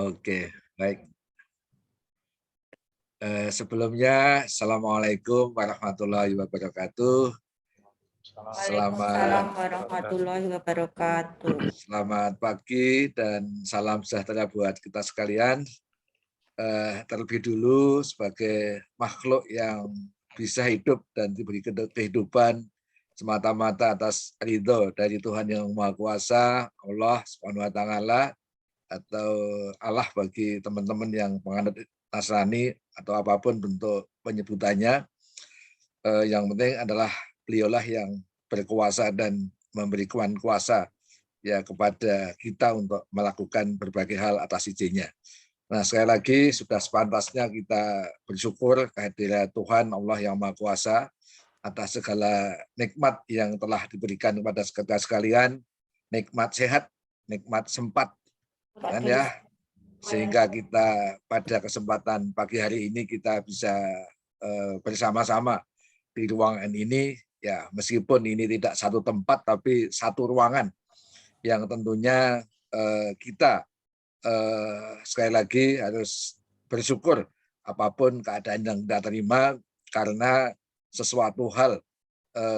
Oke, baik. Sebelumnya, Assalamualaikum warahmatullahi wabarakatuh. Waalaikumsalam warahmatullahi wabarakatuh. Selamat pagi dan salam sejahtera buat kita sekalian. Terlebih dulu sebagai makhluk yang bisa hidup dan diberi kehidupan semata-mata atas ridho dari Tuhan yang Maha Kuasa, Allah Subhanahu wa Ta'ala, atau Allah bagi teman-teman yang penganut Nasrani atau apapun bentuk penyebutannya. Yang penting adalah beliaulah yang berkuasa dan memberikan kuasa ya kepada kita untuk melakukan berbagai hal atas izinnya. Nah, sekali lagi sudah sepantasnya kita bersyukur kehadiran Tuhan Allah yang Maha Kuasa atas segala nikmat yang telah diberikan kepada kita sekalian, nikmat sehat, nikmat sempat, kan ya, sehingga kita pada kesempatan pagi hari ini kita bisa bersama-sama di ruangan ini, ya meskipun ini tidak satu tempat tapi satu ruangan yang tentunya kita sekali lagi harus bersyukur apapun keadaan yang kita terima, karena sesuatu hal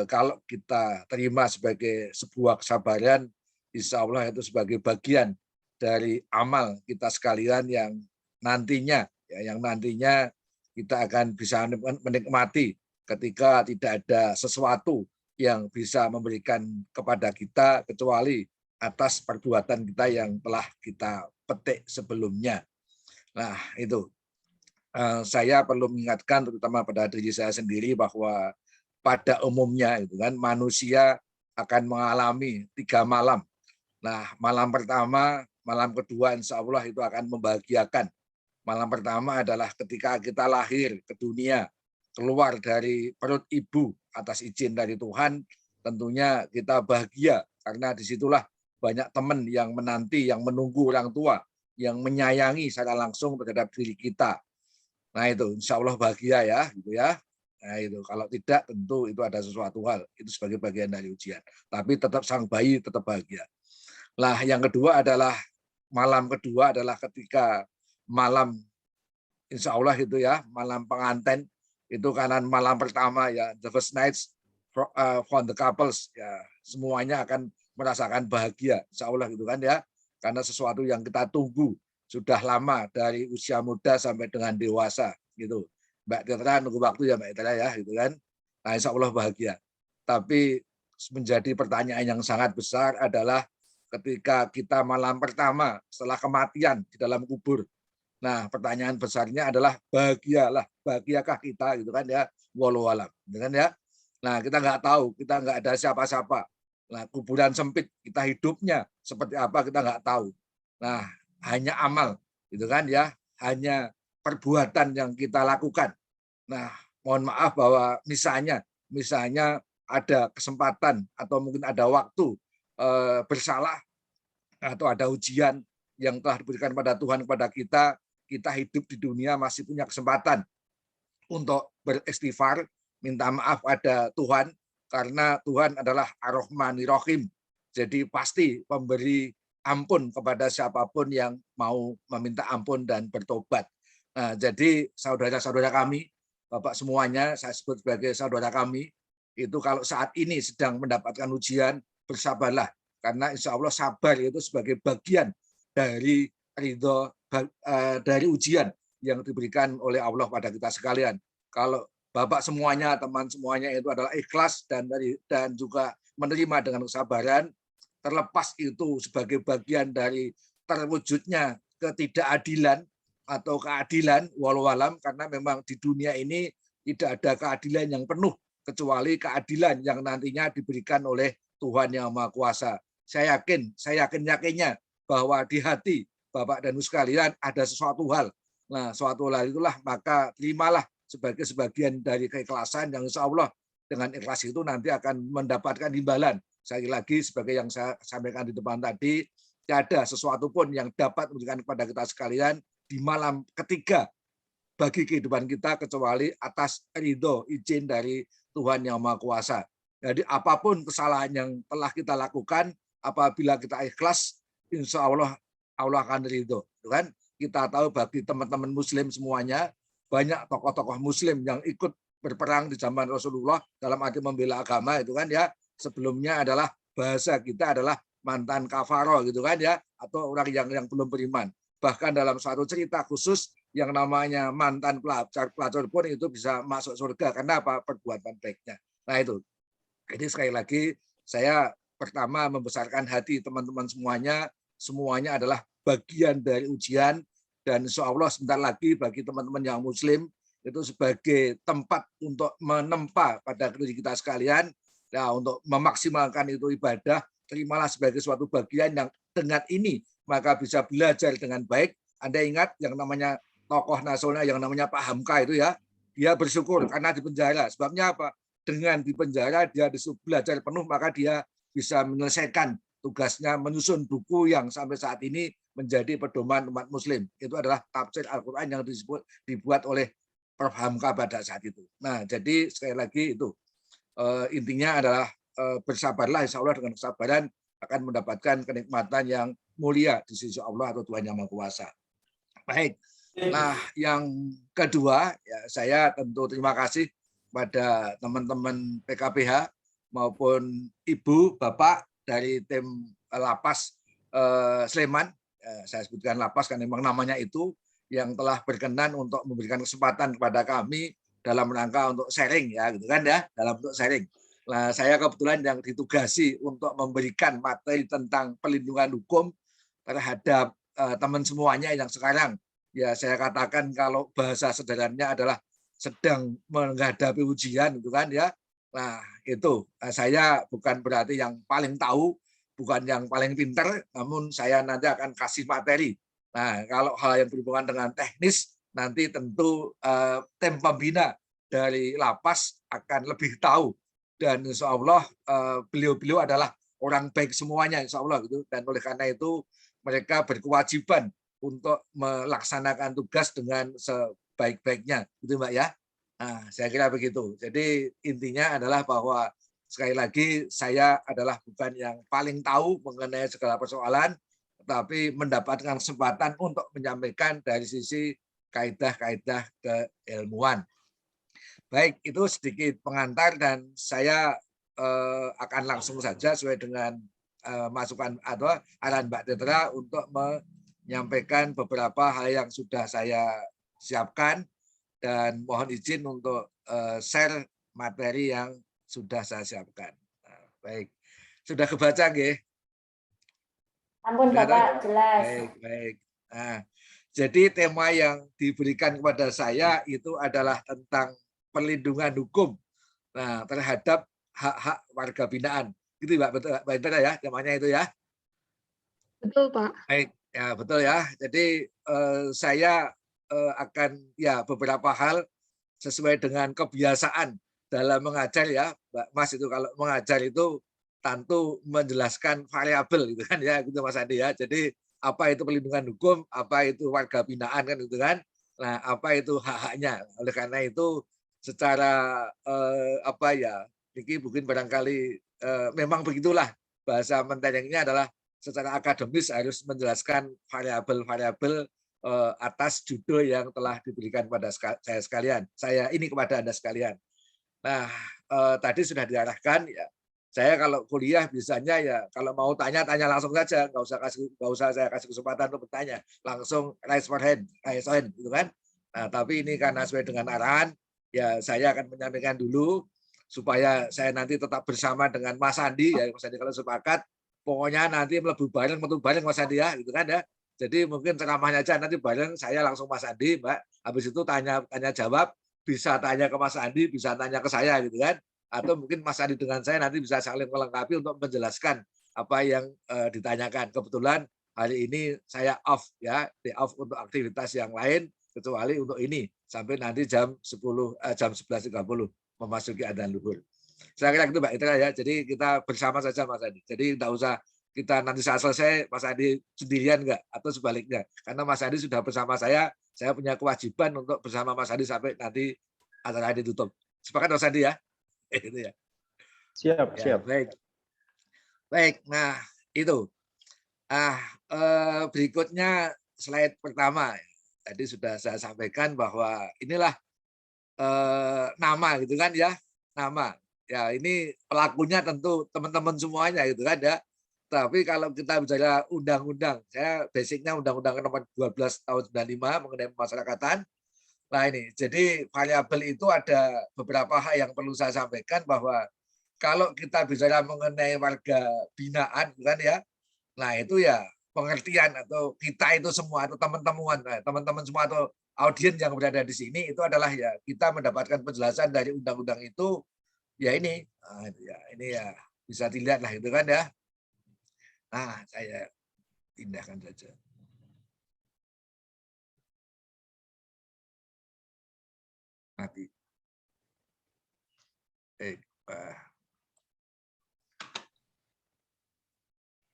kalau kita terima sebagai sebuah kesabaran, insya Allah itu sebagai bagian dari amal kita sekalian yang nantinya kita akan bisa menikmati ketika tidak ada sesuatu yang bisa memberikan kepada kita kecuali atas perbuatan kita yang telah kita petik sebelumnya. Nah, itu saya perlu mengingatkan terutama pada diri saya sendiri bahwa pada umumnya itu kan manusia akan mengalami 3 malam. Nah, malam pertama, malam kedua insya Allah itu akan membahagiakan. Malam pertama adalah ketika kita lahir ke dunia, keluar dari perut ibu atas izin dari Tuhan, tentunya kita bahagia karena disitulah banyak teman yang menanti, yang menunggu orang tua, yang menyayangi secara langsung terhadap diri kita. Nah itu insya Allah bahagia ya, gitu ya. Nah itu kalau tidak tentu itu ada sesuatu hal, itu sebagai bagian dari ujian. Tapi tetap sang bayi tetap bahagia. Lah yang kedua adalah malam kedua adalah ketika malam insya Allah itu ya, malam pengantin itu kanan malam pertama ya, the first nights from the couples ya, semuanya akan merasakan bahagia insya Allah gitu kan ya, karena sesuatu yang kita tunggu sudah lama dari usia muda sampai dengan dewasa gitu. Mbak Tira nunggu waktu ya Mbak Tira ya gitu kan. Nah insya Allah bahagia. Tapi menjadi pertanyaan yang sangat besar adalah ketika kita malam pertama setelah kematian di dalam kubur. Nah, pertanyaan besarnya adalah bahagiakah kita gitu kan ya, walau alam, gitu kan ya. Nah, kita nggak tahu, kita nggak ada siapa-siapa. Nah, kuburan sempit, kita hidupnya seperti apa kita nggak tahu. Nah, hanya amal, gitu kan ya, hanya perbuatan yang kita lakukan. Nah, mohon maaf bahwa misalnya ada kesempatan atau mungkin ada waktu bersalah atau ada ujian yang telah diberikan pada Tuhan kepada kita hidup di dunia masih punya kesempatan untuk beristighfar, minta maaf pada Tuhan, karena Tuhan adalah Ar-Rahmanir Rahim. Jadi pasti pemberi ampun kepada siapapun yang mau meminta ampun dan bertobat. Nah, jadi saudara-saudara kami, Bapak semuanya, saya sebut sebagai saudara kami, itu kalau saat ini sedang mendapatkan ujian, bersabarlah. Karena insya Allah sabar itu sebagai bagian dari ridho, dari ujian yang diberikan oleh Allah pada kita sekalian. Kalau Bapak semuanya, teman semuanya itu adalah ikhlas dan juga menerima dengan kesabaran, terlepas itu sebagai bagian dari terwujudnya ketidakadilan atau keadilan, walau alam, karena memang di dunia ini tidak ada keadilan yang penuh kecuali keadilan yang nantinya diberikan oleh Tuhan yang Maha Kuasa. Saya yakinnya bahwa di hati Bapak dan Ibu sekalian ada sesuatu hal. Nah, suatu hal itulah maka terimalah sebagai sebagian dari keikhlasan yang insya Allah dengan ikhlas itu nanti akan mendapatkan imbalan. Sekali lagi sebagai yang saya sampaikan di depan tadi, tidak ada sesuatu pun yang dapat memberikan kepada kita sekalian di malam ketiga bagi kehidupan kita kecuali atas ridho izin dari Tuhan yang Maha Kuasa. Jadi apapun kesalahan yang telah kita lakukan, apabila kita ikhlas, insya Allah akan ridho, kan? kita tahu bagi teman-teman Muslim semuanya, banyak tokoh-tokoh Muslim yang ikut berperang di zaman Rasulullah dalam arti membela agama itu kan ya. Sebelumnya adalah bahasa kita adalah mantan kafaro gitu kan ya, atau orang yang belum beriman. Bahkan dalam suatu cerita khusus yang namanya mantan pelacur pun itu bisa masuk surga karena apa? Perbuatan baiknya. Nah itu. Jadi sekali lagi saya pertama membesarkan hati teman-teman semuanya adalah bagian dari ujian, dan insya Allah sebentar lagi bagi teman-teman yang Muslim itu sebagai tempat untuk menempa pada diri kita sekalian, ya, untuk memaksimalkan itu ibadah, terimalah sebagai suatu bagian yang dengan ini maka bisa belajar dengan baik. Anda ingat yang namanya tokoh nasional yang namanya Pak Hamka itu ya, dia bersyukur karena di penjara. Sebabnya apa? Dengan di penjara dia disuruh belajar penuh, maka dia bisa menyelesaikan tugasnya menyusun buku yang sampai saat ini menjadi pedoman umat Muslim. Itu adalah tafsir Al-Quran yang dibuat oleh Prof. Hamka pada saat itu. Nah, jadi sekali lagi itu intinya adalah bersabarlah, insya Allah dengan kesabaran akan mendapatkan kenikmatan yang mulia di sisi Allah atau Tuhan Yang Maha Kuasa. Baik. Nah, yang kedua, ya, saya tentu terima kasih pada teman-teman PKPH maupun Ibu, Bapak dari tim Lapas Sleman. Saya sebutkan Lapas karena memang namanya itu, yang telah berkenan untuk memberikan kesempatan kepada kami dalam rangka untuk sharing ya, gitu kan ya, dalam bentuk sharing. Nah, saya kebetulan yang ditugasi untuk memberikan materi tentang perlindungan hukum terhadap teman semuanya yang sekarang, ya saya katakan kalau bahasa sederhananya adalah sedang menghadapi ujian gitu kan ya. Nah, itu saya bukan berarti yang paling tahu, bukan yang paling pinter, namun saya nanti akan kasih materi. Nah, kalau hal yang berhubungan dengan teknis, nanti tentu tim pembina dari lapas akan lebih tahu. Dan insya Allah beliau-beliau adalah orang baik semuanya, insya Allah gitu. Dan oleh karena itu mereka berkewajiban untuk melaksanakan tugas dengan sebaik-baiknya, gitu Mbak ya. Nah, saya kira begitu. Jadi intinya adalah bahwa sekali lagi saya adalah bukan yang paling tahu mengenai segala persoalan, tetapi mendapatkan kesempatan untuk menyampaikan dari sisi kaidah-kaidah keilmuan. Baik, itu sedikit pengantar dan saya akan langsung saja sesuai dengan masukan atau arahan Mbak Tetra untuk menyampaikan beberapa hal yang sudah saya siapkan dan mohon izin untuk share materi yang sudah saya siapkan. Nah, baik, sudah kebaca nggih? Ampun Bapak, jelas. Baik. Nah, jadi tema yang diberikan kepada saya itu adalah tentang perlindungan hukum terhadap hak-hak warga binaan. Gitu Mbak, betul Mbak Indra ya, temanya itu ya. Betul Pak. Baik, ya betul ya. Jadi saya akan ya beberapa hal sesuai dengan kebiasaan dalam mengajar ya, Mbak Mas, itu kalau mengajar itu tentu menjelaskan variabel gitu kan ya, gitu Mas Andi ya. Jadi apa itu perlindungan hukum, apa itu warga binaan kan gitu kan. Nah, apa itu hak-haknya. Oleh karena itu secara apa ya, ini mungkin barangkali memang begitulah bahasa menterengnya adalah secara akademis harus menjelaskan variabel-variabel atas judul yang telah diberikan pada saya sekalian. Saya ini kepada Anda sekalian. Nah, tadi sudah diarahkan ya. Saya kalau kuliah biasanya ya kalau mau tanya langsung saja, nggak usah saya kasih kesempatan untuk bertanya, langsung raise hand gitu kan. Nah, tapi ini karena sesuai dengan arahan, ya saya akan menyampaikan dulu supaya saya nanti tetap bersama dengan Mas Andi ya, Mas Andi kalau sepakat, pokoknya nanti metu bareng Mas Andi ya, gitu kan ya. Jadi mungkin ceramahnya aja nanti bareng saya langsung Mas Andi, Mbak. Habis itu tanya jawab, bisa tanya ke Mas Andi, bisa tanya ke saya gitu kan. Atau mungkin Mas Andi dengan saya nanti bisa saling melengkapi untuk menjelaskan apa yang ditanyakan. Kebetulan hari ini saya off ya, day off untuk aktivitas yang lain kecuali untuk ini sampai nanti jam 11.30 memasuki adzan zuhur. Saya kira gitu Mbak Itra ya. Jadi kita bersama saja Mas Andi. Jadi tidak usah kita nanti saat selesai Mas Andi sendirian enggak atau sebaliknya. Karena Mas Andi sudah bersama saya punya kewajiban untuk bersama Mas Andi sampai nanti acara ditutup. Sepakat Mas Andi ya? Itu ya. Siap, Ya, siap. baik. Nah, itu. Berikutnya slide pertama. Tadi sudah saya sampaikan bahwa inilah nama gitu kan ya, nama. Ya ini pelakunya tentu teman-teman semuanya gitu kan ya. Tapi kalau kita bicara undang-undang, saya basicnya Undang-Undang Nomor 12 Tahun 95 mengenai pemasyarakatan. Nah ini, jadi variabel itu ada beberapa hal yang perlu saya sampaikan bahwa kalau kita bicara mengenai warga binaan kan ya, nah itu ya pengertian atau kita itu semua atau teman-teman semua atau audiens yang berada di sini itu adalah ya kita mendapatkan penjelasan dari undang-undang itu ya ini, ya ini ya bisa dilihat lah itu kan ya. Nah saya pindahkan saja. Mati.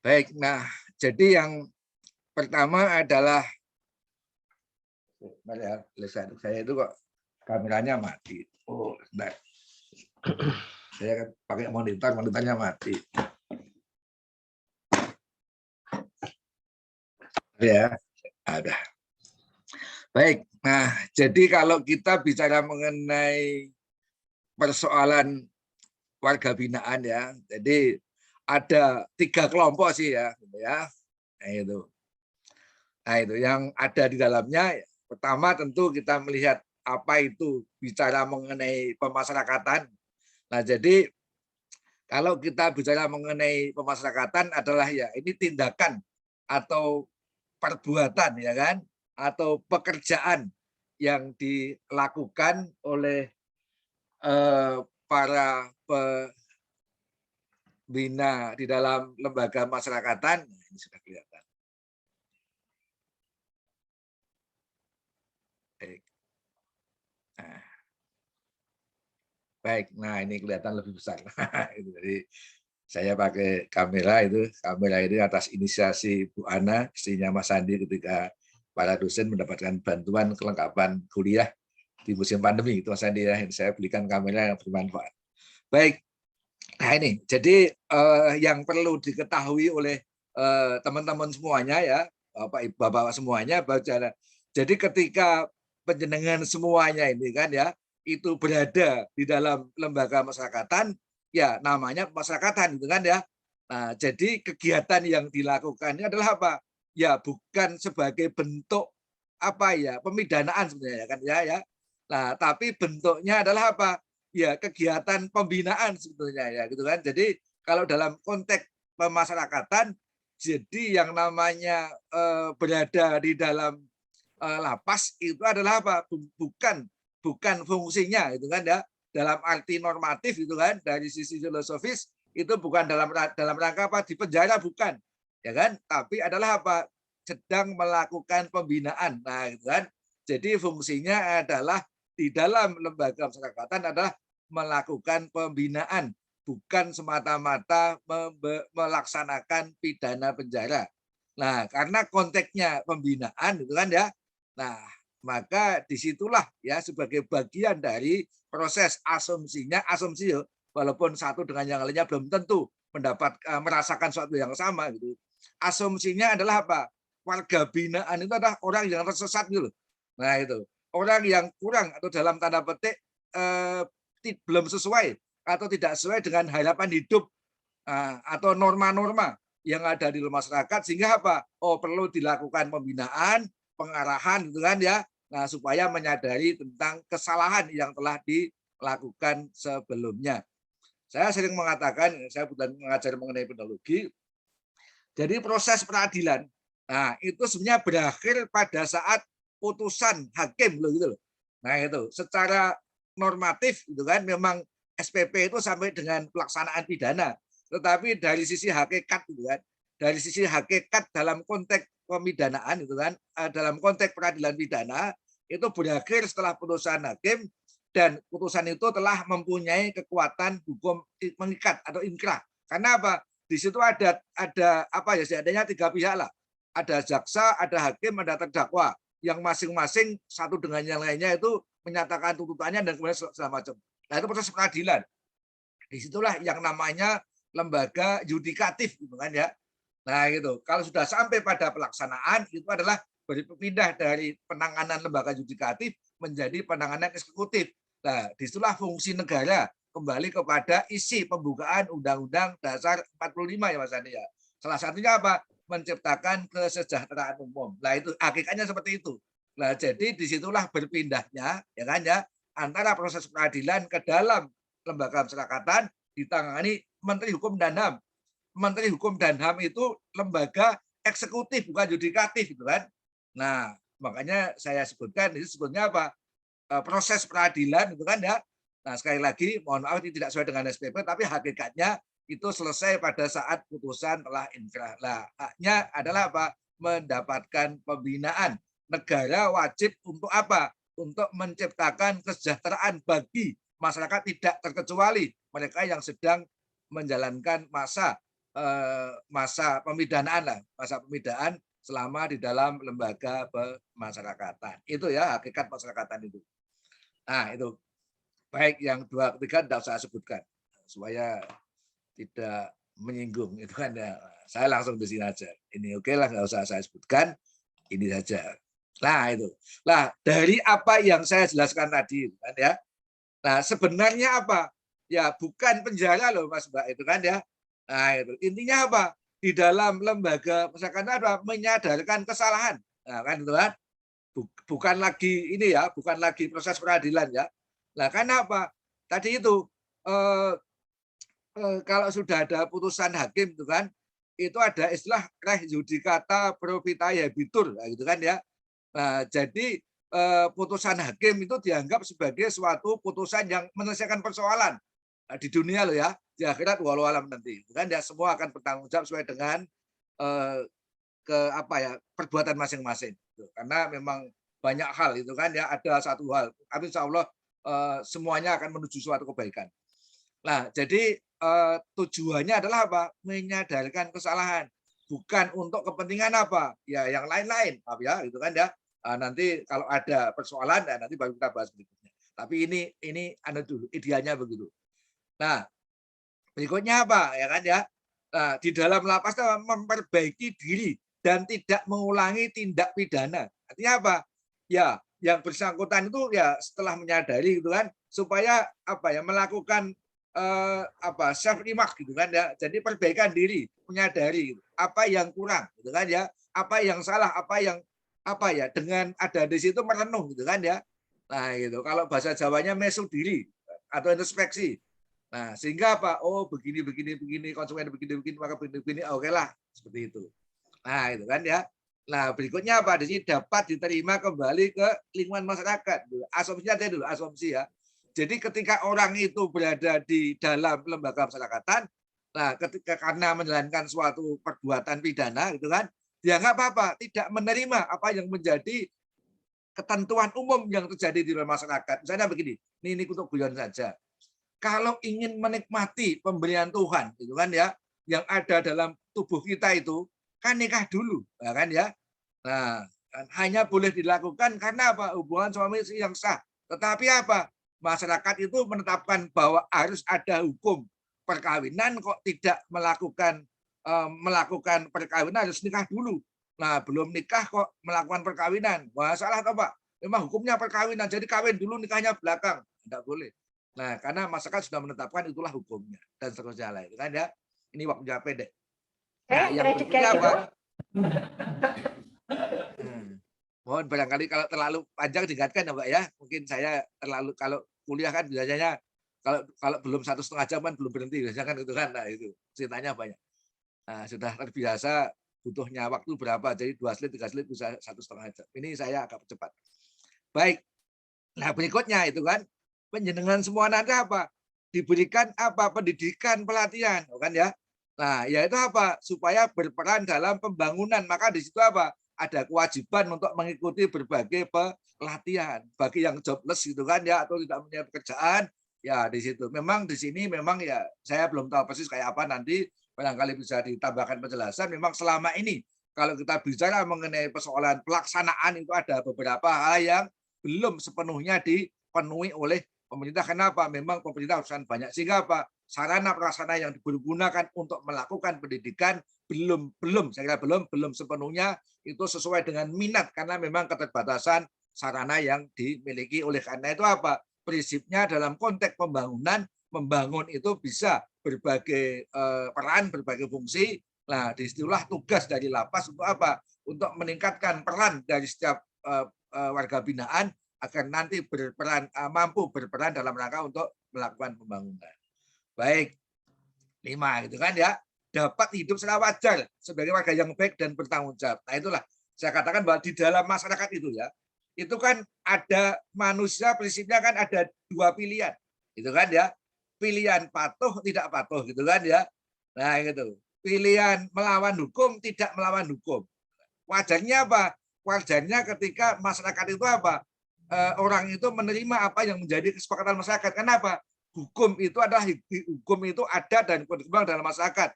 Baik, nah jadi yang pertama adalah saya itu kok kameranya mati. Oh, nah. Saya kan pakai monitornya mati. Ya, ada. Baik, nah jadi kalau kita bicara mengenai persoalan warga binaan ya, jadi ada 3 kelompok sih ya, gitu ya. Nah itu yang ada di dalamnya. Pertama tentu kita melihat apa itu bicara mengenai pemasyarakatan. Nah jadi kalau kita bicara mengenai pemasyarakatan adalah ya ini tindakan atau perbuatan ya kan atau pekerjaan yang dilakukan oleh para pembina di dalam lembaga masyarakatan. Ini sudah kelihatan. Baik, nah ini kelihatan lebih besar. Jadi saya pakai kamera ini atas inisiasi Bu Ana, istrinya Mas Andi ketika para dosen mendapatkan bantuan kelengkapan kuliah di musim pandemi. Itu Mas Andi ya, saya belikan kamera yang bermanfaat. Baik, nah ini jadi yang perlu diketahui oleh teman-teman semuanya ya, Bapak-Bapak semuanya, jadi ketika penjenengan semuanya ini kan ya, itu berada di dalam lembaga masyarakatan, ya namanya masyarakatan gitu kan ya. Nah, jadi kegiatan yang dilakukan ini adalah apa? Ya bukan sebagai bentuk apa ya pemidanaan sebenarnya kan ya. Nah, tapi bentuknya adalah apa? Ya kegiatan pembinaan sebetulnya ya gitu kan. Jadi kalau dalam konteks pemasyarakatan, jadi yang namanya berada di dalam lapas itu adalah apa? Bukan fungsinya itu kan ya dalam arti normatif itu kan dari sisi filosofis itu bukan dalam rangka apa di penjara bukan ya kan tapi adalah apa sedang melakukan pembinaan. Nah itu kan jadi fungsinya adalah di dalam lembaga masyarakatan adalah melakukan pembinaan bukan semata-mata melaksanakan pidana penjara. Nah karena konteksnya pembinaan itu kan ya. Nah maka disitulah ya sebagai bagian dari proses asumsinya asumsi walaupun satu dengan yang lainnya belum tentu merasakan sesuatu yang sama gitu. Asumsinya adalah apa? Warga binaan itu adalah orang yang tersesat gitu. Nah itu orang yang kurang atau dalam tanda petik belum sesuai atau tidak sesuai dengan harapan hidup atau norma-norma yang ada di masyarakat sehingga apa? Oh perlu dilakukan pembinaan, pengarahan gitu kan ya. Nah, supaya menyadari tentang kesalahan yang telah dilakukan sebelumnya. Saya sering mengatakan, saya bukan mengajar mengenai penologi. Jadi proses peradilan, nah itu sebenarnya berakhir pada saat putusan hakim loh gitu loh. Nah itu secara normatif itu kan memang SPP itu sampai dengan pelaksanaan pidana. Tetapi dari sisi hakikat itu kan, dari sisi hakikat dalam konteks pemidanaan itu kan, dalam konteks peradilan pidana itu berakhir setelah putusan hakim dan putusan itu telah mempunyai kekuatan hukum mengikat atau inkrah. Karena apa? Di situ ada apa ya? Seadanya 3 pihak lah. Ada jaksa, ada hakim, ada terdakwa yang masing-masing satu dengan yang lainnya itu menyatakan tuntutannya dan kemudian segala macam. Nah itu proses peradilan. Disitulah yang namanya lembaga yudikatif gitu kan ya. Nah gitu. Kalau sudah sampai pada pelaksanaan itu adalah berpindah dari penanganan lembaga yudikatif menjadi penanganan eksekutif. Nah, disitulah fungsi negara kembali kepada isi pembukaan Undang-Undang Dasar 45 ya Mas Andi ya. Salah satunya apa? Menciptakan kesejahteraan umum. Nah, itu hakikatnya seperti itu. Nah, jadi disitulah berpindahnya ya kan ya antara proses peradilan ke dalam lembaga pemasyarakatan ditangani Menteri Hukum dan HAM. Menteri Hukum dan HAM itu lembaga eksekutif bukan yudikatif gitu kan. Nah, makanya saya sebutkan itu sebetulnya apa? Proses peradilan itu kan ya. Nah, sekali lagi mohon maaf ini tidak sesuai dengan SPP tapi hakikatnya itu selesai pada saat putusan telah inkrah. Nah, haknya adalah apa? Mendapatkan pembinaan. Negara wajib untuk apa? Untuk menciptakan kesejahteraan bagi masyarakat tidak terkecuali mereka yang sedang menjalankan masa pemidanaan lah, masa pemidaan selama di dalam lembaga pemasyarakatan. Itu ya hakikat masyarakatan itu. Nah, itu baik yang 2, 3 tidak saya sebutkan supaya tidak menyinggung itu kan ya. Saya langsung di sini aja. Ini oke lah nggak usah saya sebutkan. Ini saja. Nah, itu. Nah, dari apa yang saya jelaskan tadi kan ya. Nah, sebenarnya apa? Ya, bukan penjara loh Mas Mbak itu kan ya. Nah, itu. Intinya apa? Di dalam lembaga misalkan apa? Menyadarkan kesalahan. Nah, kan itu kan. Bukan lagi ini ya, bukan lagi proses peradilan ya. Nah, karena apa? Tadi itu kalau sudah ada putusan hakim itu kan, itu ada istilah res judicata pro vitae habetur, gitu kan ya. Nah, jadi putusan hakim itu dianggap sebagai suatu putusan yang menyelesaikan persoalan di dunia loh ya, di akhirat walau alam nanti. Kan ya semua akan bertanggung jawab sesuai dengan perbuatan masing-masing. Karena memang banyak hal itu kan ya, ada satu hal. Tapi insya Allah semuanya akan menuju suatu kebaikan. Nah, jadi tujuannya adalah apa? Menyadarkan kesalahan, bukan untuk kepentingan apa? Ya, yang lain-lain, ya, gitu kan ya. Nanti kalau ada persoalan, nanti baru kita bahas berikutnya. Tapi ini anu dulu, idealnya begitu. Nah, berikutnya apa? Ya kan ya. Nah, di dalam lapas itu memperbaiki diri dan tidak mengulangi tindak pidana. Artinya apa? Ya, yang bersangkutan itu ya setelah menyadari gitu kan, supaya apa ya melakukan self remark gitu kan ya. Jadi perbaikan diri, menyadari gitu. Apa yang kurang gitu kan ya, apa yang salah, apa yang apa ya dengan ada di situ merenung gitu kan ya. Nah, gitu. Kalau bahasa Jawanya mesu diri atau introspeksi. Nah, sehingga apa? Oh, begini konsumen begini maka begini oke lah seperti itu. Nah, itu kan ya. Nah, berikutnya apa? Di sini dapat diterima kembali ke lingkungan masyarakat. Asumsinya tadi dulu, asumsi ya. Jadi ketika orang itu berada di dalam lembaga masyarakatan, nah ketika karena menjalankan suatu perbuatan pidana gitu kan, dia nggak apa-apa, tidak menerima apa yang menjadi ketentuan umum yang terjadi di dalam masyarakat. Misalnya begini, ini untuk guyon saja. Kalau ingin menikmati pemberian Tuhan, gitu kan ya, yang ada dalam tubuh kita itu, kan nikah dulu, ya kan ya. Nah, hanya boleh dilakukan karena apa? Hubungan suami istri yang sah. Tetapi apa? Masyarakat itu menetapkan bahwa harus ada hukum perkawinan kok tidak melakukan perkawinan harus nikah dulu. Nah, belum nikah kok melakukan perkawinan. Wah, salah atau Pak? Memang hukumnya perkawinan, jadi kawin dulu nikahnya belakang. Tidak boleh. Nah, karena masyarakat sudah menetapkan itulah hukumnya dan seterusnya lain, kan ya. Ini waktunya pendek. Nah, yang berikutnya apa? Mohon barangkali kalau terlalu panjang diingatkan ya Mbak ya. Mungkin saya terlalu kalau kuliah kan biasanya kalau belum 1,5 jam kan belum berhenti biasanya kan itu kan. Nah, itu ceritanya banyak. Nah, sudah terbiasa butuhnya waktu berapa. Jadi 2 slide, 3 slide bisa 1,5 jam. Ini saya agak cepat. Baik. Nah, berikutnya itu kan penjenengan semua nanti apa? Diberikan apa? Pendidikan, pelatihan, kan ya. Nah, yaitu apa? Supaya berperan dalam pembangunan. Maka di situ apa? Ada kewajiban untuk mengikuti berbagai pelatihan bagi yang jobless gitu kan ya atau tidak punya pekerjaan ya di situ. Memang di sini memang ya saya belum tahu persis kayak apa nanti barangkali bisa ditambahkan penjelasan. Memang selama ini kalau kita bicara mengenai persoalan pelaksanaan itu ada beberapa hal yang belum sepenuhnya dipenuhi oleh pemerintah. Kenapa? Memang pemerintah urusan banyak sehingga apa? Sarana prasarana yang digunakan untuk melakukan pendidikan belum saya kira belum sepenuhnya itu sesuai dengan minat karena memang keterbatasan sarana yang dimiliki. Oleh karena itu apa? Prinsipnya dalam konteks pembangunan, membangun itu bisa berbagai peran, berbagai fungsi. Nah, disitulah tugas dari lapas untuk apa? Untuk meningkatkan peran dari setiap warga binaan agar nanti mampu berperan dalam rangka untuk melakukan pembangunan. Baik, 5 gitu kan ya, dapat hidup secara wajar sebagai warga yang baik dan bertanggung jawab. Nah itulah saya katakan bahwa di dalam masyarakat itu ya, itu kan ada manusia prinsipnya kan ada 2 pilihan, gitu kan ya, pilihan patuh tidak patuh gitu kan ya. Nah gitu, pilihan melawan hukum tidak melawan hukum. Wajarnya apa? Wajarnya ketika masyarakat itu apa? Orang itu menerima apa yang menjadi kesepakatan masyarakat. Kenapa? Hukum itu ada dan berkembang dalam masyarakat.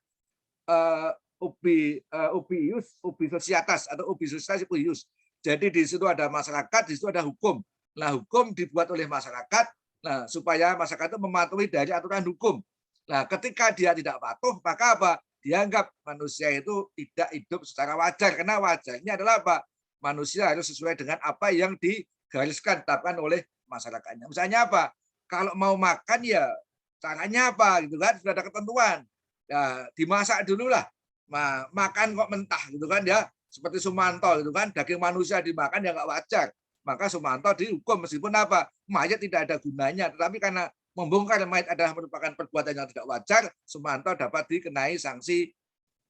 Ubi societas atau ubi societas ius. Jadi di situ ada masyarakat, di situ ada hukum. Nah, hukum dibuat oleh masyarakat, nah supaya masyarakat itu mematuhi dari aturan hukum. Nah, ketika dia tidak patuh, maka apa? Dianggap manusia itu tidak hidup secara wajar. Karena wajarnya adalah apa? Manusia harus sesuai dengan apa yang digariskan, ditetapkan oleh masyarakatnya. Misalnya apa? Kalau mau makan ya caranya apa gitu kan, sudah ada ketentuan. Ya, dimasak dulu lah. Nah, makan kok mentah gitu kan ya. Seperti Sumanto gitu kan, daging manusia dimakan ya nggak wajar. Maka Sumanto dihukum meskipun apa? Mayat tidak ada gunanya, tetapi karena membongkar mayat adalah merupakan perbuatan yang tidak wajar, Sumanto dapat dikenai sanksi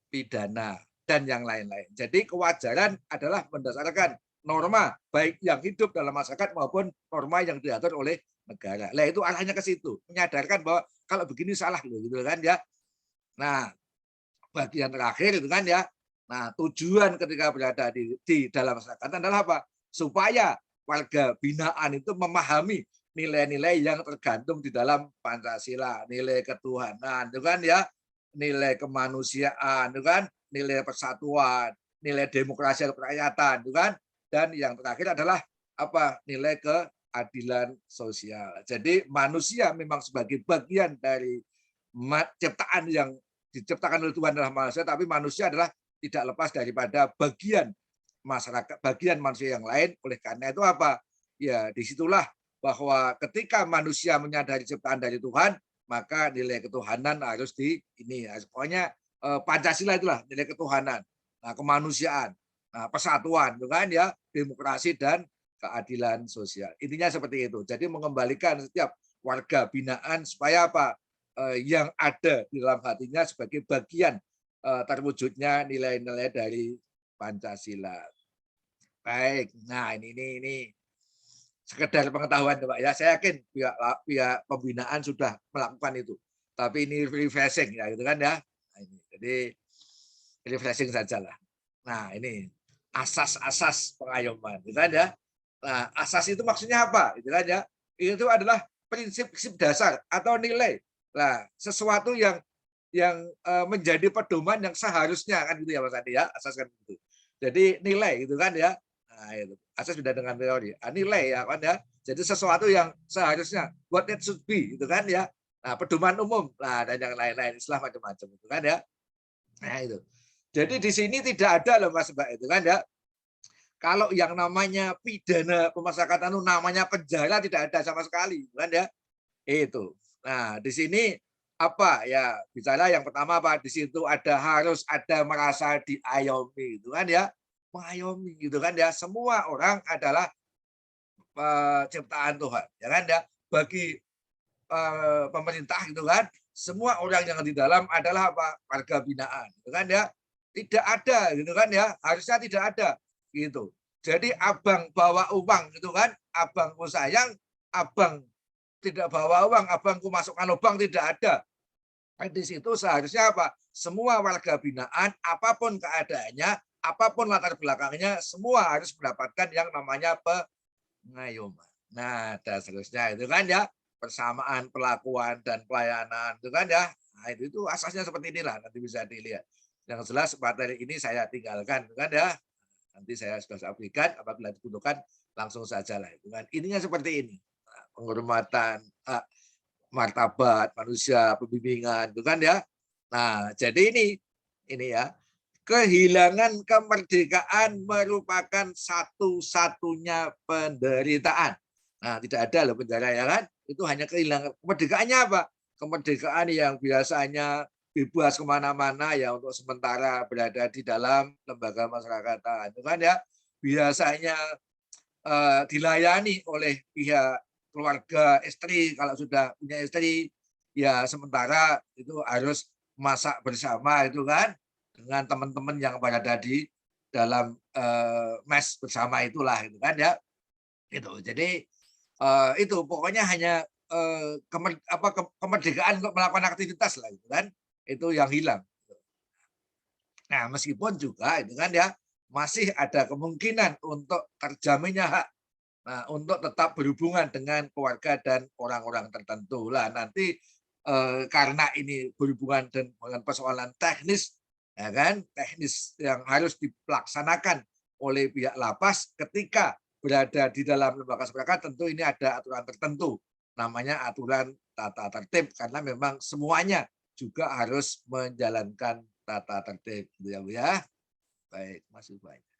pidana dan yang lain-lain. Jadi kewajaran adalah berdasarkan norma baik yang hidup dalam masyarakat maupun norma yang diatur oleh negara. Nah, itu arahnya ke situ, menyadarkan bahwa kalau begini salah loh gitu kan ya. Nah, bagian terakhir itu kan ya. Nah, tujuan ketika berada di dalam masyarakat adalah apa? Supaya warga binaan itu memahami nilai-nilai yang tergantung di dalam Pancasila, nilai ketuhanan, itu kan ya, nilai kemanusiaan, itu kan, nilai persatuan, nilai demokrasi dan kerakyatan, itu kan, dan yang terakhir adalah apa? Nilai keadilan sosial. Jadi manusia memang sebagai bagian dari ciptaan yang diciptakan oleh Tuhan adalah manusia, tapi manusia adalah tidak lepas daripada bagian masyarakat, bagian manusia yang lain. Oleh karena itu apa? Ya, disitulah bahwa ketika manusia menyadari ciptaan dari Tuhan, maka nilai ketuhanan harus pokoknya Pancasila itulah nilai ketuhanan, nah, kemanusiaan, nah, persatuan, kan ya, demokrasi dan keadilan sosial. Intinya seperti itu. Jadi mengembalikan setiap warga binaan supaya apa? Yang ada di dalam hatinya sebagai bagian terwujudnya nilai-nilai dari Pancasila. Baik, nah ini sekedar pengetahuan Pak ya. Saya yakin pihak pembinaan sudah melakukan itu. Tapi ini refreshing ya gitu kan ya. Nah, ini. Jadi refreshing sajalah. Nah, ini asas-asas pengayoman gitu kan ya. Nah, asas itu maksudnya apa? Gitu kan ya. Itu adalah prinsip-prinsip dasar atau nilai. Nah, sesuatu yang menjadi pedoman yang seharusnya kan gitu ya Mas Andi ya. Asas kan gitu. Jadi nilai gitu kan ya. Nah, itu. Asas beda dengan teori. Nilai ya kan ya. Jadi sesuatu yang seharusnya what it should be gitu kan ya. Nah, pedoman umum lah dan yang lain-lain istilah macam-macam itu kan ya. Nah, itu. Jadi di sini tidak ada loh Mas Mbak itu kan ya. Kalau yang namanya pidana pemasyarakatan itu namanya penjara tidak ada sama sekali kan ya. Itu. Nah, di sini apa ya bicara yang pertama apa di situ harus ada merasa diayomi gitu kan ya, mengayomi gitu kan ya, semua orang adalah ciptaan Tuhan ya kan ya, bagi pemerintah gitu kan, semua orang yang di dalam adalah apa, warga binaan gitu kan ya, tidak ada gitu kan ya, harusnya tidak ada gitu. Jadi abang bawa uang gitu kan, abangku sayang, abang tidak bawa uang, abangku masukkan lubang, tidak ada. Di situ seharusnya apa? Semua warga binaan, apapun keadaannya, apapun latar belakangnya, semua harus mendapatkan yang namanya pengayoman. Nah, dan seterusnya itu kan ya, persamaan perlakuan dan pelayanan itu kan ya. Nah, itu asasnya seperti inilah, nanti bisa dilihat. Yang jelas materi ini saya tinggalkan itu kan ya. Nanti saya sudah berikan, apabila dibutuhkan langsung saja lah itu kan. Ininya seperti ini. Penghormatan, martabat manusia, pembimbingan, itu kan ya. Nah, jadi ini ya. kehilangan kemerdekaan merupakan satu-satunya penderitaan. Nah, tidak ada loh penjara ya kan? Itu hanya kehilangan. Kemerdekaannya apa? Kemerdekaan yang biasanya bebas kemana-mana ya untuk sementara berada di dalam lembaga masyarakatan. Itu kan ya biasanya dilayani oleh pihak keluarga istri kalau sudah punya istri ya sementara itu harus masak bersama itu kan dengan teman-teman yang berada di dalam mes bersama itulah itu kan ya itu jadi itu pokoknya hanya kemerdekaan untuk melakukan aktivitas lah itu kan itu yang hilang. Nah meskipun juga itu kan ya masih ada kemungkinan untuk terjaminnya hak. Nah, untuk tetap berhubungan dengan keluarga dan orang-orang tertentu lah nanti karena ini berhubungan dengan persoalan teknis, ya kan, teknis yang harus dilaksanakan oleh pihak lapas ketika berada di dalam lembaga masyarakat tentu ini ada aturan tertentu, namanya aturan tata tertib karena memang semuanya juga harus menjalankan tata tertib, gitu ya Bu ya. Baik, masih banyak.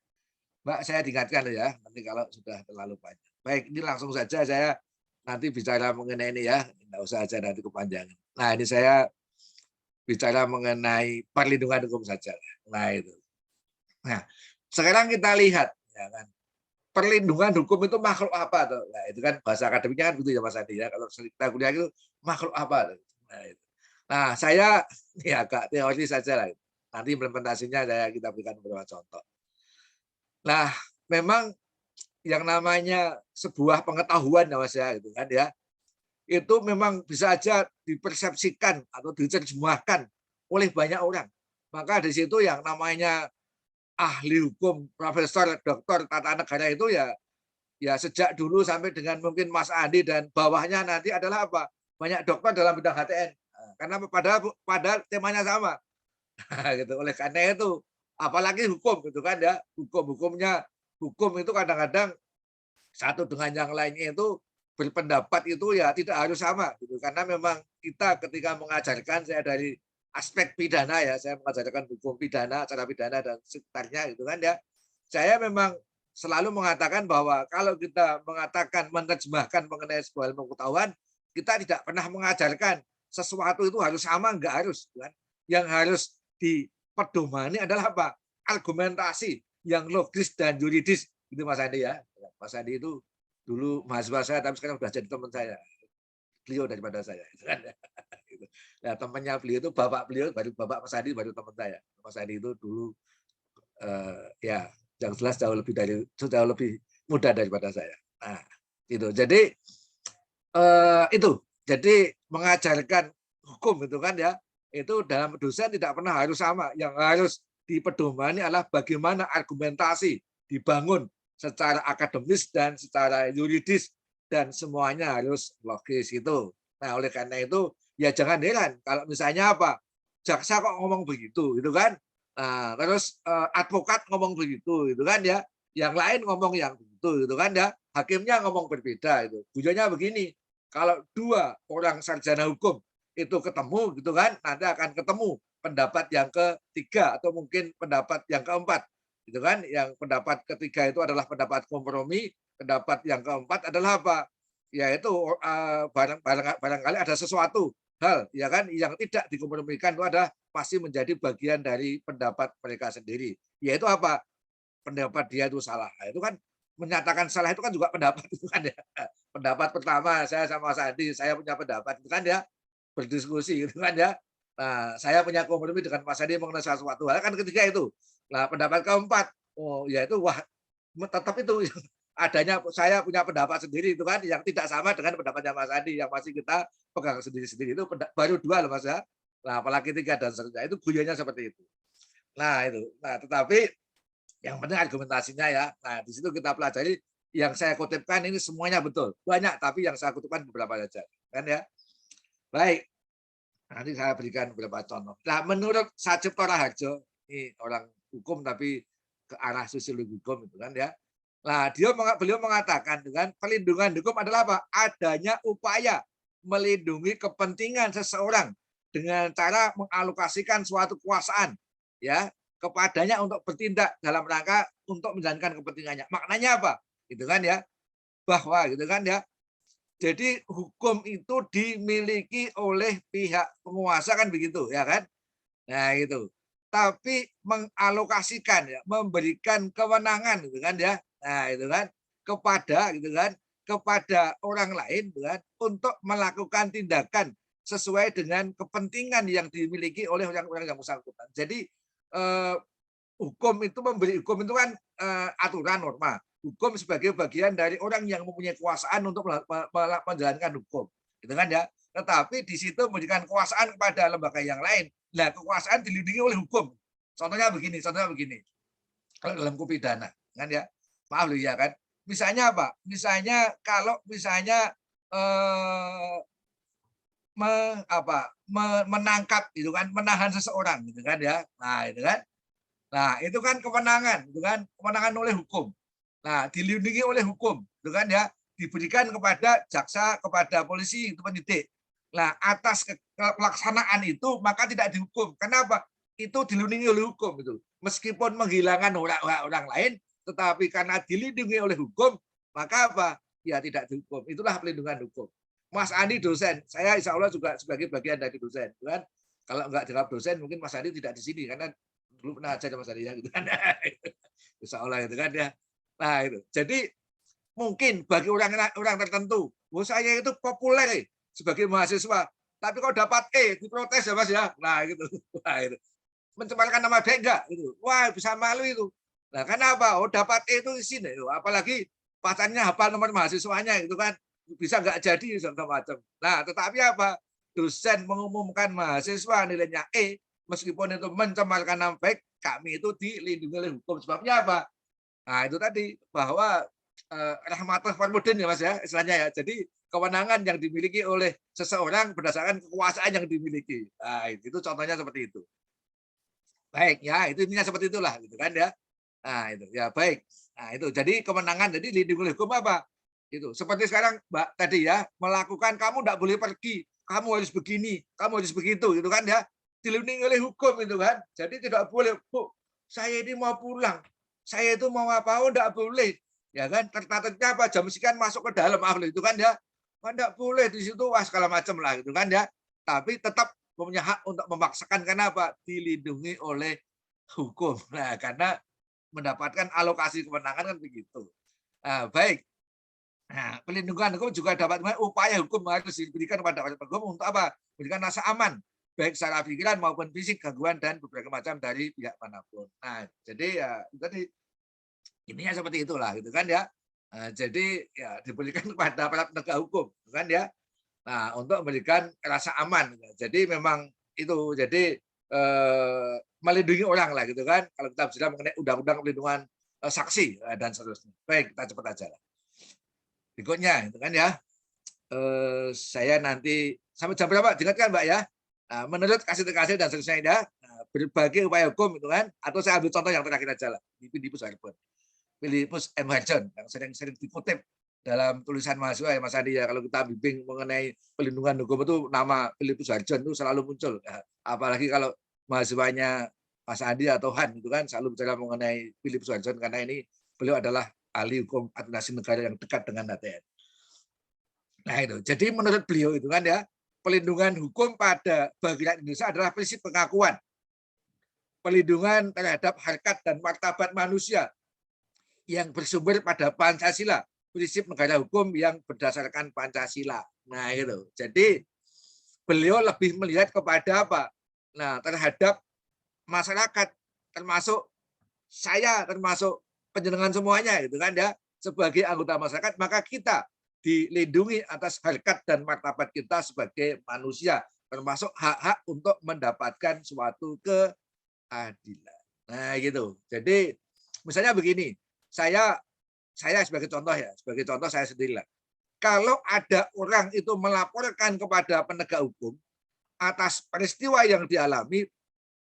Mbak, saya diingatkan ya, nanti kalau sudah terlalu panjang. Baik, ini langsung saja saya nanti bicara mengenai ini ya, tidak usah aja nanti kepanjangan. Nah, ini saya bicara mengenai perlindungan hukum saja. Nah, itu. Nah, sekarang kita lihat, ya kan, perlindungan hukum itu makhluk apa? Tuh? Nah, itu kan bahasa akademiknya kan gitu ya Mas Andi ya. Kalau kita kuliah itu makhluk apa? Tuh? Nah, itu. Nah, saya ya agak teori saja lah. Nanti implementasinya kita berikan beberapa contoh. Nah, memang yang namanya sebuah pengetahuan ya Mas ya, gitu kan ya. Itu memang bisa aja dipersepsikan atau diterjemahkan oleh banyak orang. Maka di situ yang namanya ahli hukum, profesor, doktor tata negara itu ya sejak dulu sampai dengan mungkin Mas Andi dan bawahnya nanti adalah apa? Banyak dokter dalam bidang HTN. Karena padahal temanya sama. Gitu. Oleh karena itu apalagi hukum gitu kan ya hukum itu kadang-kadang satu dengan yang lainnya itu berpendapat itu ya tidak harus sama gitu karena memang kita ketika mengajarkan saya dari aspek pidana ya saya mengajarkan hukum pidana cara pidana dan sekitarnya gitu kan ya saya memang selalu mengatakan bahwa kalau kita mengatakan menerjemahkan mengenai sebuah ilmu pengetahuan kita tidak pernah mengajarkan sesuatu itu harus sama enggak harus kan yang harus dipedomani adalah apa argumentasi yang logis dan yuridis itu Mas Andi ya Mas Andi itu dulu mahasiswa saya tapi sekarang sudah jadi teman saya beliau daripada saya nah temannya beliau itu bapak beliau baru bapak Mas Andi baru teman saya Mas Andi itu dulu ya yang jelas jauh lebih muda daripada saya nah itu jadi itu jadi mengajarkan hukum itu kan ya itu dalam dosen tidak pernah harus sama. Yang harus dipedomani adalah bagaimana argumentasi dibangun secara akademis dan secara yuridis dan semuanya harus logis itu. Nah, oleh karena itu ya jangan heran kalau misalnya apa jaksa kok ngomong begitu gitu kan. Nah, terus advokat ngomong begitu gitu kan ya. Yang lain ngomong yang begitu gitu kan ya. Hakimnya ngomong berbeda itu. Tujuannya begini. Kalau dua orang sarjana hukum itu ketemu gitu kan nanti akan ketemu pendapat yang ketiga atau mungkin pendapat yang keempat gitu kan yang pendapat ketiga itu adalah pendapat kompromi pendapat yang keempat adalah apa yaitu barangkali ada sesuatu hal ya kan yang tidak dikompromikan itu adalah pasti menjadi bagian dari pendapat mereka sendiri yaitu apa pendapat dia itu salah itu kan menyatakan salah itu kan juga pendapat itu kan ya pendapat pertama saya sama Mas Andi saya punya pendapat itu kan ya berdiskusi gitu kan ya. Nah, saya punya kompromi dengan Mas Adi mengenai sesuatu hal kan ketiga itu. Nah, pendapat keempat, oh yaitu wah tetap itu adanya saya punya pendapat sendiri itu kan yang tidak sama dengan pendapatnya Mas Adi yang masih kita pegang sendiri-sendiri itu baru dua loh Mas ya. Nah, apalagi tiga dan seterusnya itu guyonnya seperti itu. Nah, itu. Nah, tetapi yang penting argumentasinya ya. Nah, di situ kita pelajari yang saya kutipkan ini semuanya betul. Banyak tapi yang saya kutipkan beberapa saja. Kan ya. Baik, nanti saya berikan beberapa contoh. Nah, menurut Sajipto Raharjo, ini orang hukum tapi ke arah sosiologi hukum itu kan ya. Nah, beliau mengatakan dengan perlindungan hukum adalah apa? Adanya upaya melindungi kepentingan seseorang dengan cara mengalokasikan suatu kekuasaan ya kepadanya untuk bertindak dalam rangka untuk menjalankan kepentingannya. Maknanya apa? Gitu kan ya. Bahwa gitu kan ya. Jadi hukum itu dimiliki oleh pihak penguasa kan begitu ya kan? Nah itu. Tapi mengalokasikan ya, memberikan kewenangan gitu kan ya. Nah itu kan kepada gitu kan, kepada orang lain gitu kan untuk melakukan tindakan sesuai dengan kepentingan yang dimiliki oleh orang-orang yang bersangkutan. Jadi hukum itu hukum itu kan aturan norma. Hukum sebagai bagian dari orang yang mempunyai kekuasaan untuk menjalankan hukum, gitu kan ya. Tetapi di situ memberikan kekuasaan kepada lembaga yang lain. Nah, kekuasaan dilindungi oleh hukum. Contohnya begini. Kalau dalam hukum pidana, kan ya. Maaf loh ya kan. Misalnya apa? Misalnya kalau menangkap itu kan, menahan seseorang gitu kan ya. Nah, itu kan. Nah, itu kan kewenangan, gitu kan? Kewenangan oleh hukum. Nah, dilindungi oleh hukum, gitu kan ya? Diberikan kepada jaksa, kepada polisi, itu penyidik. Nah, atas pelaksanaan itu maka tidak dihukum. Kenapa? Itu dilindungi oleh hukum itu. Meskipun menghilangkan hak orang lain, tetapi karena dilindungi oleh hukum, maka apa? Ya tidak dihukum. Itulah pelindungan hukum. Mas Andi dosen, saya insya Allah juga sebagai bagian dari dosen, gitu kan? Kalau enggak dianggap dosen, mungkin Mas Andi tidak di sini karena dulu pernah ajar Mas Andi ya, gitu kan? Insya Allah itu kan ya. Nah itu. Jadi mungkin bagi orang tertentu, saya itu populer sebagai mahasiswa, tapi kalau dapat diprotes ya Mas ya. Nah gitu. Nah, itu. Mencemarkan nama baik enggak gitu. Wah, bisa malu itu. Nah, kenapa? Oh, dapat itu di sini. Apalagi pacarnya hafal nomor mahasiswanya itu kan bisa enggak jadi segala macam. Nah, tetapi apa? Dosen mengumumkan mahasiswa nilainya meskipun itu mencemarkan nama baik, kami itu dilindungi oleh hukum. Sebabnya apa? Nah, itu tadi bahwa rahmatullah farmudin ya Mas ya, istilahnya ya. Jadi kewenangan yang dimiliki oleh seseorang berdasarkan kekuasaan yang dimiliki. Nah, itu contohnya seperti itu. Baik ya, itu intinya seperti itulah gitu kan ya. Nah, itu ya baik. Nah, itu jadi kewenangan jadi dilindungi oleh hukum apa? Itu. Seperti sekarang Mbak tadi ya, melakukan kamu enggak boleh pergi, kamu harus begini, kamu harus begitu gitu kan ya. Dilindungi oleh hukum itu kan. Jadi tidak boleh, Bu, saya ini mau pulang. Saya itu mau apa? Oh, enggak boleh. Ya kan, tertatanya apa? Jam sekian masuk ke dalam itu kan ya. Enggak boleh di situ wah segala macam lah gitu kan ya. Tapi tetap punya hak untuk memaksakan karena apa? Dilindungi oleh hukum. Nah, karena mendapatkan alokasi kewenangan kan begitu. Nah, baik. Nah, pelindungan hukum juga dapat upaya hukum harus diberikan kepada orang hukum untuk apa? Memberikan rasa aman baik secara pikiran maupun fisik, gangguan dan berbagai macam dari pihak manapun. Nah, jadi ya tadi intinya seperti itulah gitu kan ya. Nah, jadi ya diberikan kepada para penegak hukum, kan ya. Nah, untuk memberikan rasa aman. Jadi memang itu jadi melindungi orang lah gitu kan. Kalau kita bicara mengenai undang-undang perlindungan saksi dan seterusnya. Baik, kita cepat aja lah. Berikutnya itu kan ya. Saya nanti sampai jam berapa? Diingatkan Mbak ya. Nah, menurut kasih dan seterusnya ya. Nah, berbagai upaya hukum itu kan. Atau saya ambil contoh yang terakhir aja lah. Philippus M. Harjon yang sering dikutip dalam tulisan mahasiswa ya Mas Adi ya, kalau kita bimbing mengenai pelindungan hukum itu nama Philippus Harjon itu selalu muncul. Ya, apalagi kalau mahasiswanya Mas Adi atau Han itu kan selalu bicara mengenai Philippus Harjon karena ini beliau adalah ahli hukum administrasi negara yang dekat dengan ATN. Nah itu, jadi menurut beliau itu kan ya, pelindungan hukum pada bagi rakyat Indonesia adalah prinsip pengakuan, pelindungan terhadap harkat dan martabat manusia yang bersumber pada Pancasila, prinsip negara hukum yang berdasarkan Pancasila. Nah itu. Jadi beliau lebih melihat kepada apa? Nah, terhadap masyarakat, termasuk saya, termasuk penjenengan semuanya, gitu kan ya, sebagai anggota masyarakat, maka kita dilindungi atas harkat dan martabat kita sebagai manusia, termasuk hak-hak untuk mendapatkan suatu keadilan. Nah gitu. Jadi misalnya begini. Saya sebagai contoh ya, sebagai contoh saya sendiri lah. Kalau ada orang itu melaporkan kepada penegak hukum atas peristiwa yang dialami,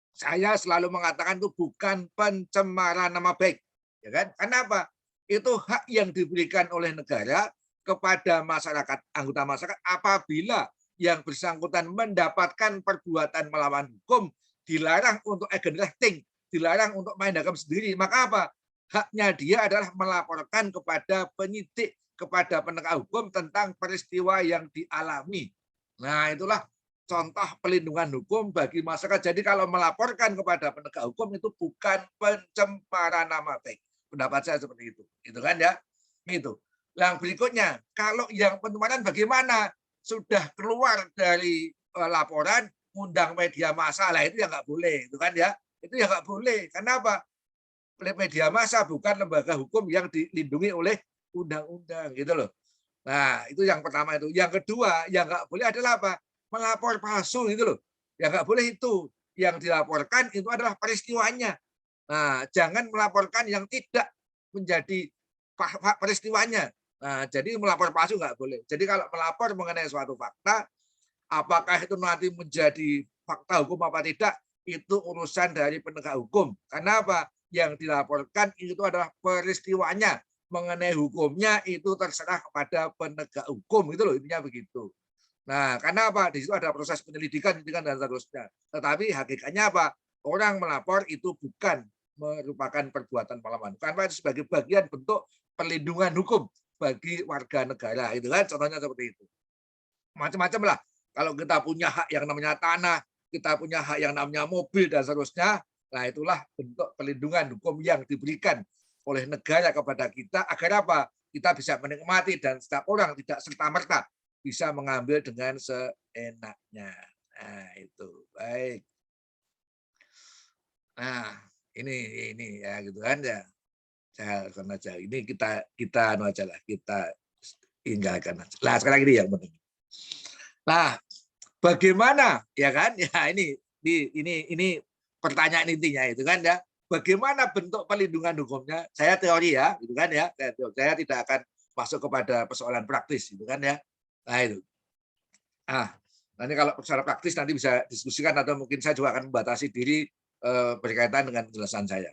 saya selalu mengatakan itu bukan pencemaran nama baik, ya kan? Kenapa? Itu hak yang diberikan oleh negara kepada masyarakat, anggota masyarakat apabila yang bersangkutan mendapatkan perbuatan melawan hukum dilarang untuk agent rating dilarang untuk main hakim sendiri. Maka apa? Haknya dia adalah melaporkan kepada penyidik, kepada penegak hukum tentang peristiwa yang dialami. Nah, itulah contoh pelindungan hukum bagi masyarakat. Jadi kalau melaporkan kepada penegak hukum itu bukan pencemaran nama baik. Pendapat saya seperti itu. Itu kan ya? Itu. Yang berikutnya, kalau yang pencemaran bagaimana? Sudah keluar dari laporan, undang media massa, lah itu ya nggak boleh. Itu kan ya? Itu ya nggak boleh. Kenapa? Media massa bukan lembaga hukum yang dilindungi oleh undang-undang gitu loh. Nah, itu yang pertama itu. Yang kedua, yang nggak boleh adalah apa? Melapor palsu gitu loh. Yang nggak boleh itu. Yang dilaporkan itu adalah peristiwanya. Nah, jangan melaporkan yang tidak menjadi peristiwanya. Nah, jadi melapor palsu nggak boleh. Jadi kalau melapor mengenai suatu fakta, apakah itu nanti menjadi fakta hukum apa tidak, itu urusan dari penegak hukum. Karena apa? Yang dilaporkan itu adalah peristiwanya. Mengenai hukumnya itu terserah kepada penegak hukum, itu loh, intinya begitu. Nah, karena apa? Di situ ada proses penyelidikan dan seterusnya. Tetapi hakikatnya apa? Orang melapor itu bukan merupakan perbuatan melawan, karena itu sebagai bagian bentuk perlindungan hukum bagi warga negara. Itu kan contohnya seperti itu. Macam-macam lah. Kalau kita punya hak yang namanya tanah, kita punya hak yang namanya mobil dan seterusnya, nah itulah bentuk perlindungan hukum yang diberikan oleh negara kepada kita agar apa? Kita bisa menikmati dan setiap orang tidak serta-merta bisa mengambil dengan seenaknya. Nah, itu. Baik. Nah, ini ya gitu kan ya. Jangan aja. Ini kita anu aja lah, kita tinggalkan aja. Nah, sekarang ini yang penting. Nah, bagaimana ya kan? Ya ini pertanyaan intinya itu kan ya. Bagaimana bentuk perlindungan hukumnya? Saya teori ya, gitu kan ya. Saya tidak akan masuk kepada persoalan praktis, gitu kan ya. Nah itu. Nanti kalau secara praktis nanti bisa diskusikan atau mungkin saya juga akan membatasi diri berkaitan dengan penjelasan saya.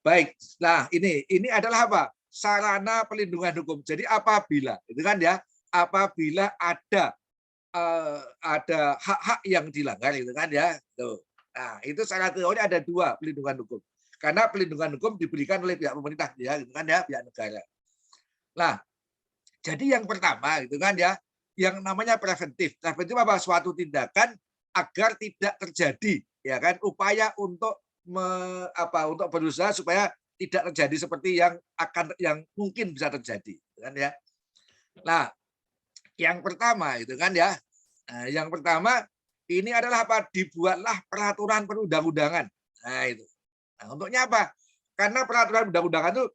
Baik. Nah ini adalah apa? Sarana perlindungan hukum. Jadi apabila, itu kan ya, apabila ada hak-hak yang dilanggar, itu kan ya. Tuh. Nah itu secara teori ada dua pelindungan hukum. Karena pelindungan hukum diberikan oleh pihak pemerintah, ya, gitu kan ya, pihak negara. Nah, jadi yang pertama, gitu kan ya, yang namanya preventif. Preventif apa? Suatu tindakan agar tidak terjadi, ya kan, upaya untuk untuk berusaha supaya tidak terjadi seperti yang mungkin bisa terjadi, gitu kan ya. Nah, yang pertama itu kan ya. Nah, yang pertama ini adalah apa? Dibuatlah peraturan perundang-undangan. Nah, itu. Nah, untuknya apa? Karena peraturan undang-undangan itu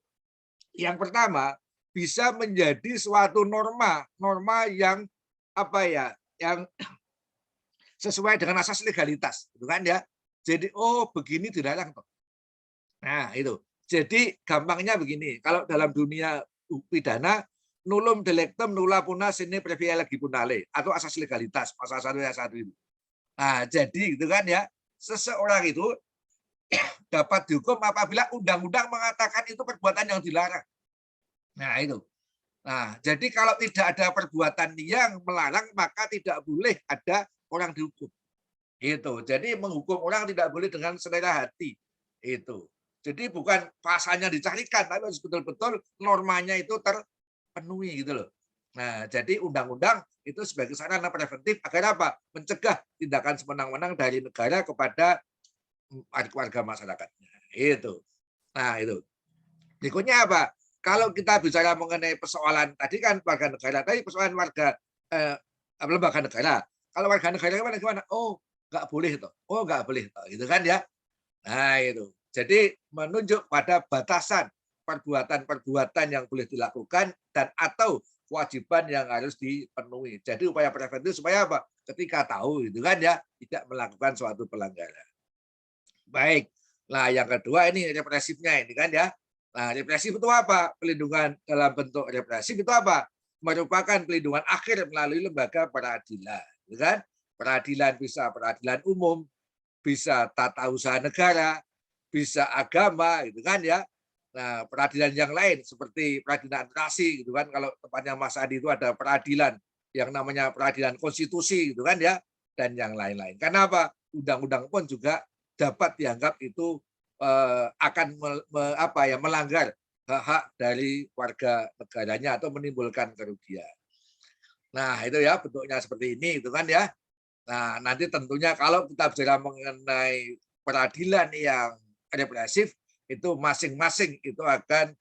yang pertama bisa menjadi suatu norma yang apa ya, yang sesuai dengan asas legalitas, gitu kan ya. Jadi begini dilarang toh. Nah, itu. Jadi gampangnya begini, kalau dalam dunia pidana nullum delictum nulla puna sine previa legi punale atau asas legalitas pasal 1 ayat 1 itu. Nah, jadi gitu kan ya, seseorang itu dapat dihukum apabila undang-undang mengatakan itu perbuatan yang dilarang. Nah, itu. Nah, jadi kalau tidak ada perbuatan yang melarang, maka tidak boleh ada orang dihukum. Itu. Jadi menghukum orang tidak boleh dengan selera hati. Itu. Jadi bukan pasalnya dicarikan, tapi harus betul-betul normanya itu terpenuhi gitu loh. Nah, jadi undang-undang itu sebagai sarana preventif agar apa? Mencegah tindakan semenang-menang dari negara kepada warga masyarakatnya. Itu. Nah, itu. Berikutnya apa? Kalau kita bicara mengenai persoalan tadi kan warga negara, tadi persoalan warga lembaga negara. Kalau warga negara gimana? Nggak boleh toh. Nggak boleh toh. Gitu kan ya. Nah, itu. Jadi menunjuk pada batasan perbuatan-perbuatan yang boleh dilakukan dan atau kewajiban yang harus dipenuhi. Jadi upaya preventif supaya apa? Ketika tahu itu kan ya tidak melakukan suatu pelanggaran. Baik. Nah, yang kedua ini represifnya ini kan ya. Nah, represif itu apa? Pelindungan dalam bentuk represif itu apa? Merupakan pelindungan akhir melalui lembaga peradilan, gitu kan? Peradilan bisa peradilan umum, bisa tata usaha negara, bisa agama, gitu kan ya. Nah, peradilan yang lain seperti peradilan administrasi, gitu kan? Kalau tempatnya Mas Adi itu ada peradilan yang namanya peradilan konstitusi, gitu kan ya, dan yang lain-lain. Karena apa? Undang-undang pun juga dapat dianggap itu akan melanggar hak-hak dari warga negaranya atau menimbulkan kerugian. Nah, itu ya bentuknya seperti ini, itu kan ya. Nah, nanti tentunya kalau kita bicara mengenai peradilan yang represif, itu masing-masing itu akan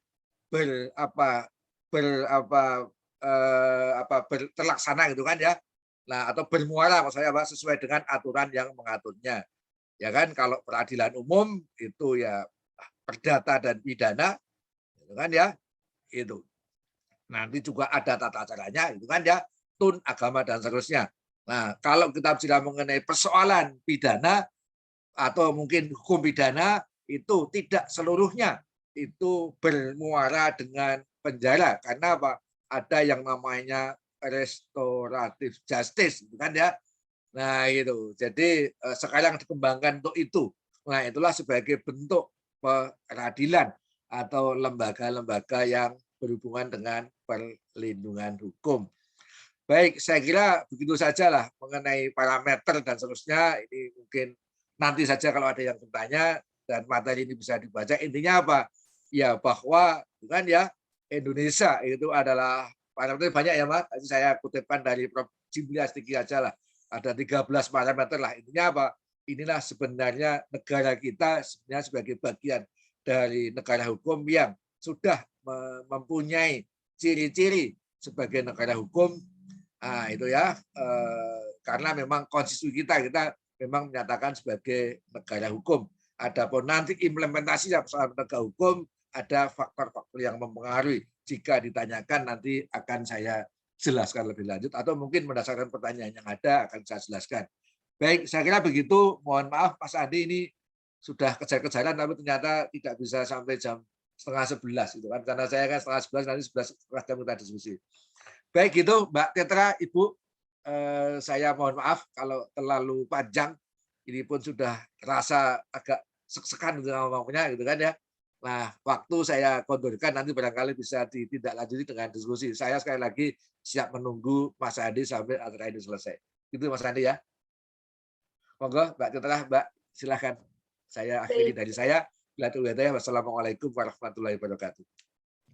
terlaksana gitu kan ya. Nah, atau bermuara maksudnya sesuai dengan aturan yang mengaturnya. Ya kan, kalau peradilan umum itu ya perdata dan pidana, gitu kan ya, itu. Nanti juga ada tata caranya, itu kan ya, tun, agama dan seterusnya. Nah, kalau kita bicara mengenai persoalan pidana atau mungkin hukum pidana itu tidak seluruhnya itu bermuara dengan penjara karena apa? Ada yang namanya restoratif justice, gitu kan ya. Nah, itu. Jadi sekarang dikembangkan untuk itu. Nah, itulah sebagai bentuk peradilan atau lembaga-lembaga yang berhubungan dengan perlindungan hukum. Baik, saya kira begitu sajalah mengenai parameter dan seterusnya. Ini mungkin nanti saja kalau ada yang bertanya dan materi ini bisa dibaca. Intinya apa? Ya bahwa kan ya Indonesia itu adalah parameter banyak ya Mas. Saya kutipkan dari Prof. Jimli Astiki aja lah. Ada 13 parameter lah. Intinya apa? Inilah sebenarnya negara kita sebenarnya sebagai bagian dari negara hukum yang sudah mempunyai ciri-ciri sebagai negara hukum. Nah, itu ya, karena memang konstitusi kita memang menyatakan sebagai negara hukum. Adapun nanti implementasi soal negara hukum, ada faktor-faktor yang mempengaruhi. Jika ditanyakan nanti akan saya jelaskan lebih lanjut, atau mungkin berdasarkan pertanyaan yang ada akan saya jelaskan. Baik, saya kira begitu. Mohon maaf Mas Andi ini sudah kejar-kejaran, tapi ternyata tidak bisa sampai jam 10:30 gitu kan, karena saya kan 10:30 nanti 11:30 jam kita diskusi. Baik gitu, Mbak Tetra, Ibu, saya mohon maaf kalau terlalu panjang. Ini pun sudah terasa agak sek-sekan gitu ngomongnya gitu kan ya. Nah, waktu saya kondurkan nanti barangkali bisa ditindaklanjuti dengan diskusi. Saya sekali lagi siap menunggu Mas Andi sampai acara ini selesai. Gitu Mas Andi ya. Monggo Mbak Tetra, Mbak, silakan. Saya akhiri dari saya. Wassalamualaikum warahmatullahi wabarakatuh.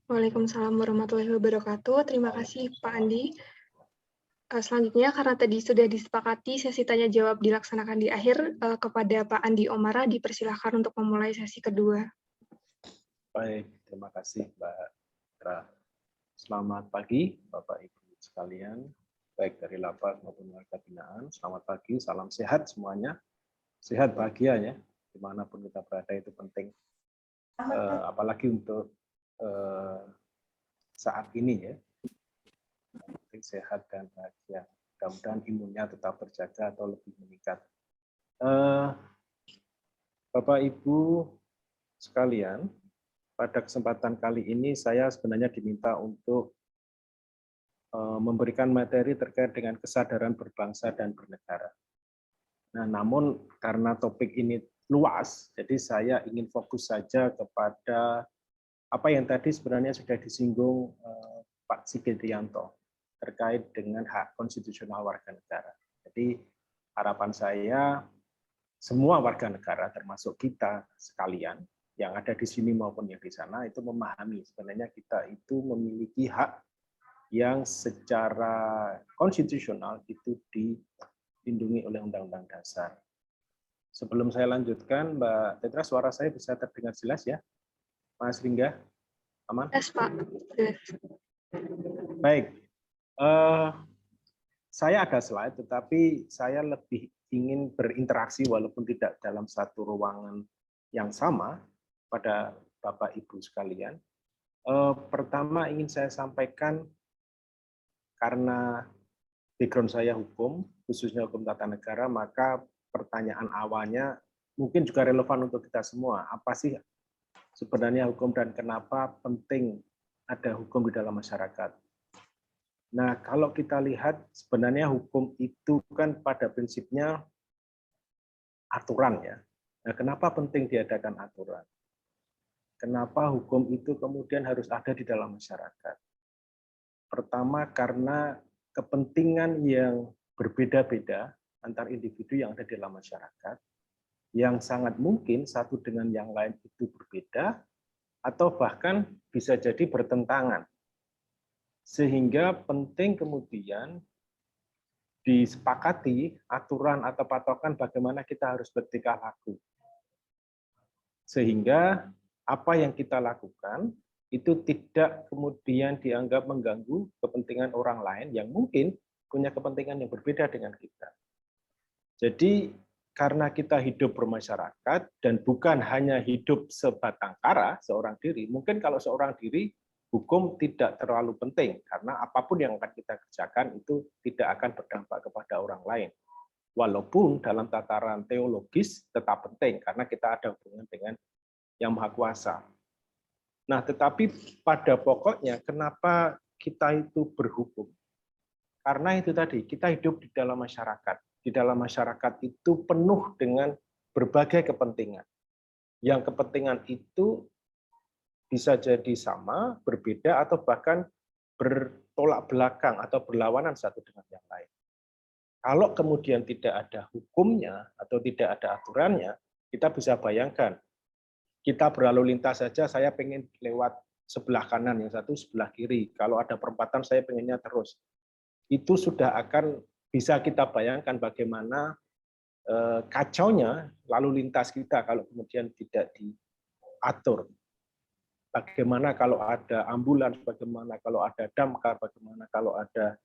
Waalaikumsalam warahmatullahi wabarakatuh. Terima kasih Pak Andi. Selanjutnya, karena tadi sudah disepakati sesi tanya jawab dilaksanakan di akhir, kepada Pak Andi Omara dipersilahkan untuk memulai sesi kedua. Baik, terima kasih Mbak Tra. Selamat pagi Bapak Ibu sekalian, baik dari lapas maupun warga binaan. Selamat pagi, salam sehat semuanya. Sehat bahagia ya, dimanapun kita berada itu penting. Apalagi untuk saat ini ya. Penting sehat dan bahagia. Mudah-mudahan imunnya tetap terjaga atau lebih meningkat. Bapak Ibu sekalian, pada kesempatan kali ini saya sebenarnya diminta untuk memberikan materi terkait dengan kesadaran berbangsa dan bernegara. Nah, namun karena topik ini luas, jadi saya ingin fokus saja kepada apa yang tadi sebenarnya sudah disinggung Pak Sigit Rianto terkait dengan hak konstitusional warga negara. Jadi harapan saya semua warga negara termasuk kita sekalian yang ada di sini maupun yang di sana itu memahami sebenarnya kita itu memiliki hak yang secara konstitusional itu dilindungi oleh Undang-Undang Dasar. Sebelum saya lanjutkan, Mbak Tetra, suara saya bisa terdengar jelas ya? Mas Ringga, aman? Yes, Pak. Yes. Baik. Saya ada slide, tetapi saya lebih ingin berinteraksi walaupun tidak dalam satu ruangan yang sama pada Bapak Ibu sekalian. Pertama ingin saya sampaikan karena background saya hukum, khususnya hukum tata negara, maka pertanyaan awalnya mungkin juga relevan untuk kita semua. Apa sih sebenarnya hukum dan kenapa penting ada hukum di dalam masyarakat? Nah, kalau kita lihat sebenarnya hukum itu kan pada prinsipnya aturan ya. Nah, kenapa penting diadakan aturan? Kenapa hukum itu kemudian harus ada di dalam masyarakat? Pertama, karena kepentingan yang berbeda-beda antar individu yang ada di dalam masyarakat, yang sangat mungkin satu dengan yang lain itu berbeda, atau bahkan bisa jadi bertentangan. Sehingga penting kemudian disepakati aturan atau patokan bagaimana kita harus bertingkah laku. Sehingga apa yang kita lakukan itu tidak kemudian dianggap mengganggu kepentingan orang lain yang mungkin punya kepentingan yang berbeda dengan kita. Jadi karena kita hidup bermasyarakat dan bukan hanya hidup sebatang kara seorang diri, mungkin kalau seorang diri hukum tidak terlalu penting karena apapun yang akan kita kerjakan itu tidak akan berdampak kepada orang lain. Walaupun dalam tataran teologis tetap penting karena kita ada hubungan dengan Yang Maha Kuasa. Nah, tetapi pada pokoknya kenapa kita itu berhukum? Karena itu tadi, kita hidup di dalam masyarakat. Di dalam masyarakat itu penuh dengan berbagai kepentingan. Yang kepentingan itu bisa jadi sama, berbeda, atau bahkan bertolak belakang atau berlawanan satu dengan yang lain. Kalau kemudian tidak ada hukumnya atau tidak ada aturannya, kita bisa bayangkan, kita berlalu lintas saja, saya pengen lewat sebelah kanan, yang satu sebelah kiri. Kalau ada perempatan, saya pengennya terus. Itu sudah akan bisa kita bayangkan bagaimana kacaunya lalu lintas kita kalau kemudian tidak diatur. Bagaimana kalau ada ambulans, bagaimana kalau ada damkar, bagaimana kalau ada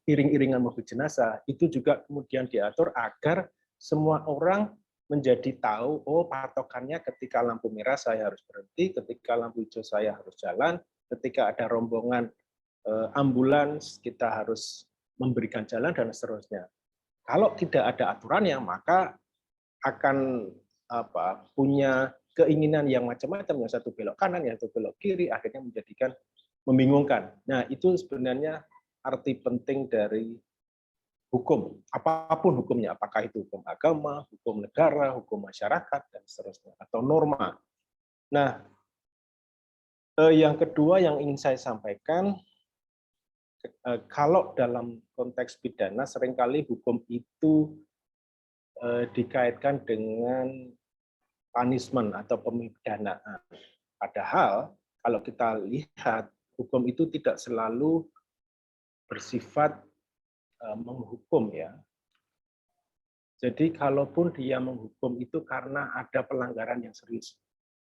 iring-iringan mobil jenazah, itu juga kemudian diatur agar semua orang menjadi tahu, oh patokannya ketika lampu merah saya harus berhenti, ketika lampu hijau saya harus jalan, ketika ada rombongan ambulans kita harus memberikan jalan dan seterusnya. Kalau tidak ada aturannya maka akan punya keinginan yang macam-macam, yang satu belok kanan, yang satu belok kiri, akhirnya menjadikan membingungkan. Nah, itu sebenarnya arti penting dari hukum, apapun hukumnya, apakah itu hukum agama, hukum negara, hukum masyarakat, dan seterusnya, atau norma. Nah, yang kedua yang ingin saya sampaikan, kalau dalam konteks pidana seringkali hukum itu dikaitkan dengan punishment atau pemidanaan. Padahal kalau kita lihat hukum itu tidak selalu bersifat menghukum ya. Jadi kalaupun dia menghukum itu karena ada pelanggaran yang serius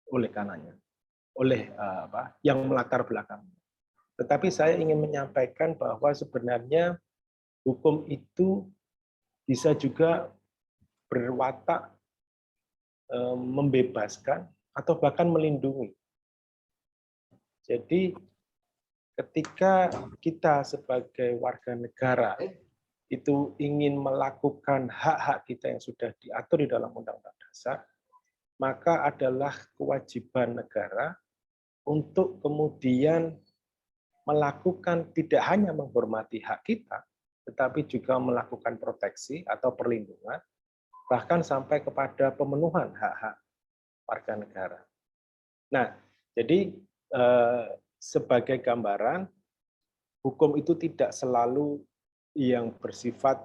oleh karenanya, oleh yang melatar belakangnya. Tetapi saya ingin menyampaikan bahwa sebenarnya hukum itu bisa juga berwatak membebaskan atau bahkan melindungi. Jadi ketika kita sebagai warga negara itu ingin melakukan hak-hak kita yang sudah diatur di dalam Undang-Undang Dasar, maka adalah kewajiban negara untuk kemudian melakukan tidak hanya menghormati hak kita, tetapi juga melakukan proteksi atau perlindungan, bahkan sampai kepada pemenuhan hak-hak warga negara. Nah, jadi sebagai gambaran, hukum itu tidak selalu yang bersifat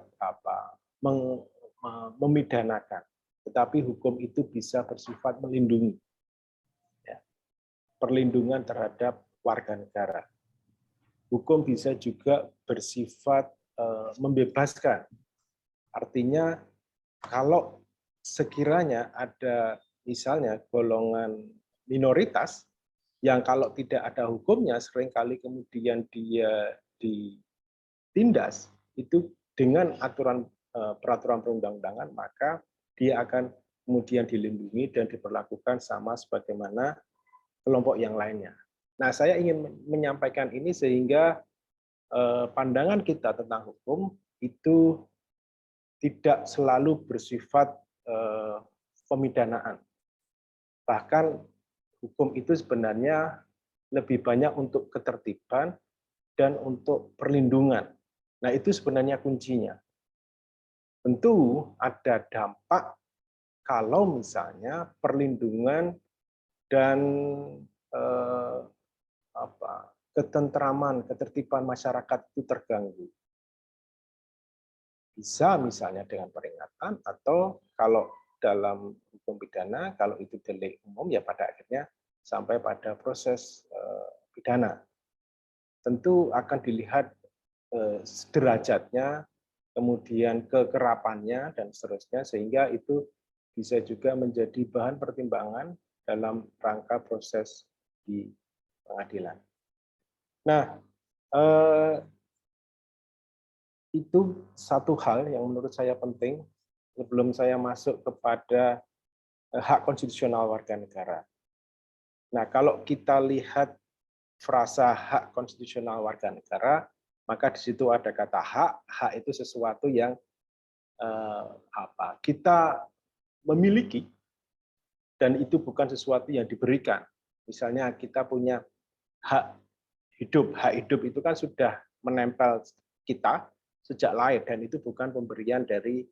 memidanakan, tetapi hukum itu bisa bersifat melindungi, ya, perlindungan terhadap warga negara. Hukum bisa juga bersifat membebaskan, artinya kalau sekiranya ada misalnya golongan minoritas yang kalau tidak ada hukumnya seringkali kemudian dia ditindas, itu dengan aturan peraturan perundang-undangan, maka dia akan kemudian dilindungi dan diperlakukan sama sebagaimana kelompok yang lainnya. Nah, saya ingin menyampaikan ini sehingga pandangan kita tentang hukum itu tidak selalu bersifat pemidanaan. Bahkan hukum itu sebenarnya lebih banyak untuk ketertiban dan untuk perlindungan. Nah, itu sebenarnya kuncinya. Tentu ada dampak kalau misalnya perlindungan dan ketentraman, ketertiban masyarakat itu terganggu. Bisa misalnya dengan peringatan pencatatan, atau kalau dalam hukum pidana, kalau itu delik umum, ya pada akhirnya sampai pada proses pidana. Tentu akan dilihat derajatnya, kemudian kekerapannya, dan seterusnya, sehingga itu bisa juga menjadi bahan pertimbangan dalam rangka proses di pengadilan. Nah, itu satu hal yang menurut saya penting sebelum saya masuk kepada hak konstitusional warga negara. Nah, kalau kita lihat frasa hak konstitusional warga negara, maka di situ ada kata hak. Hak itu sesuatu yang kita memiliki, dan itu bukan sesuatu yang diberikan. Misalnya kita punya hak hidup. Hak hidup itu kan sudah menempel kita sejak lahir, dan itu bukan pemberian dari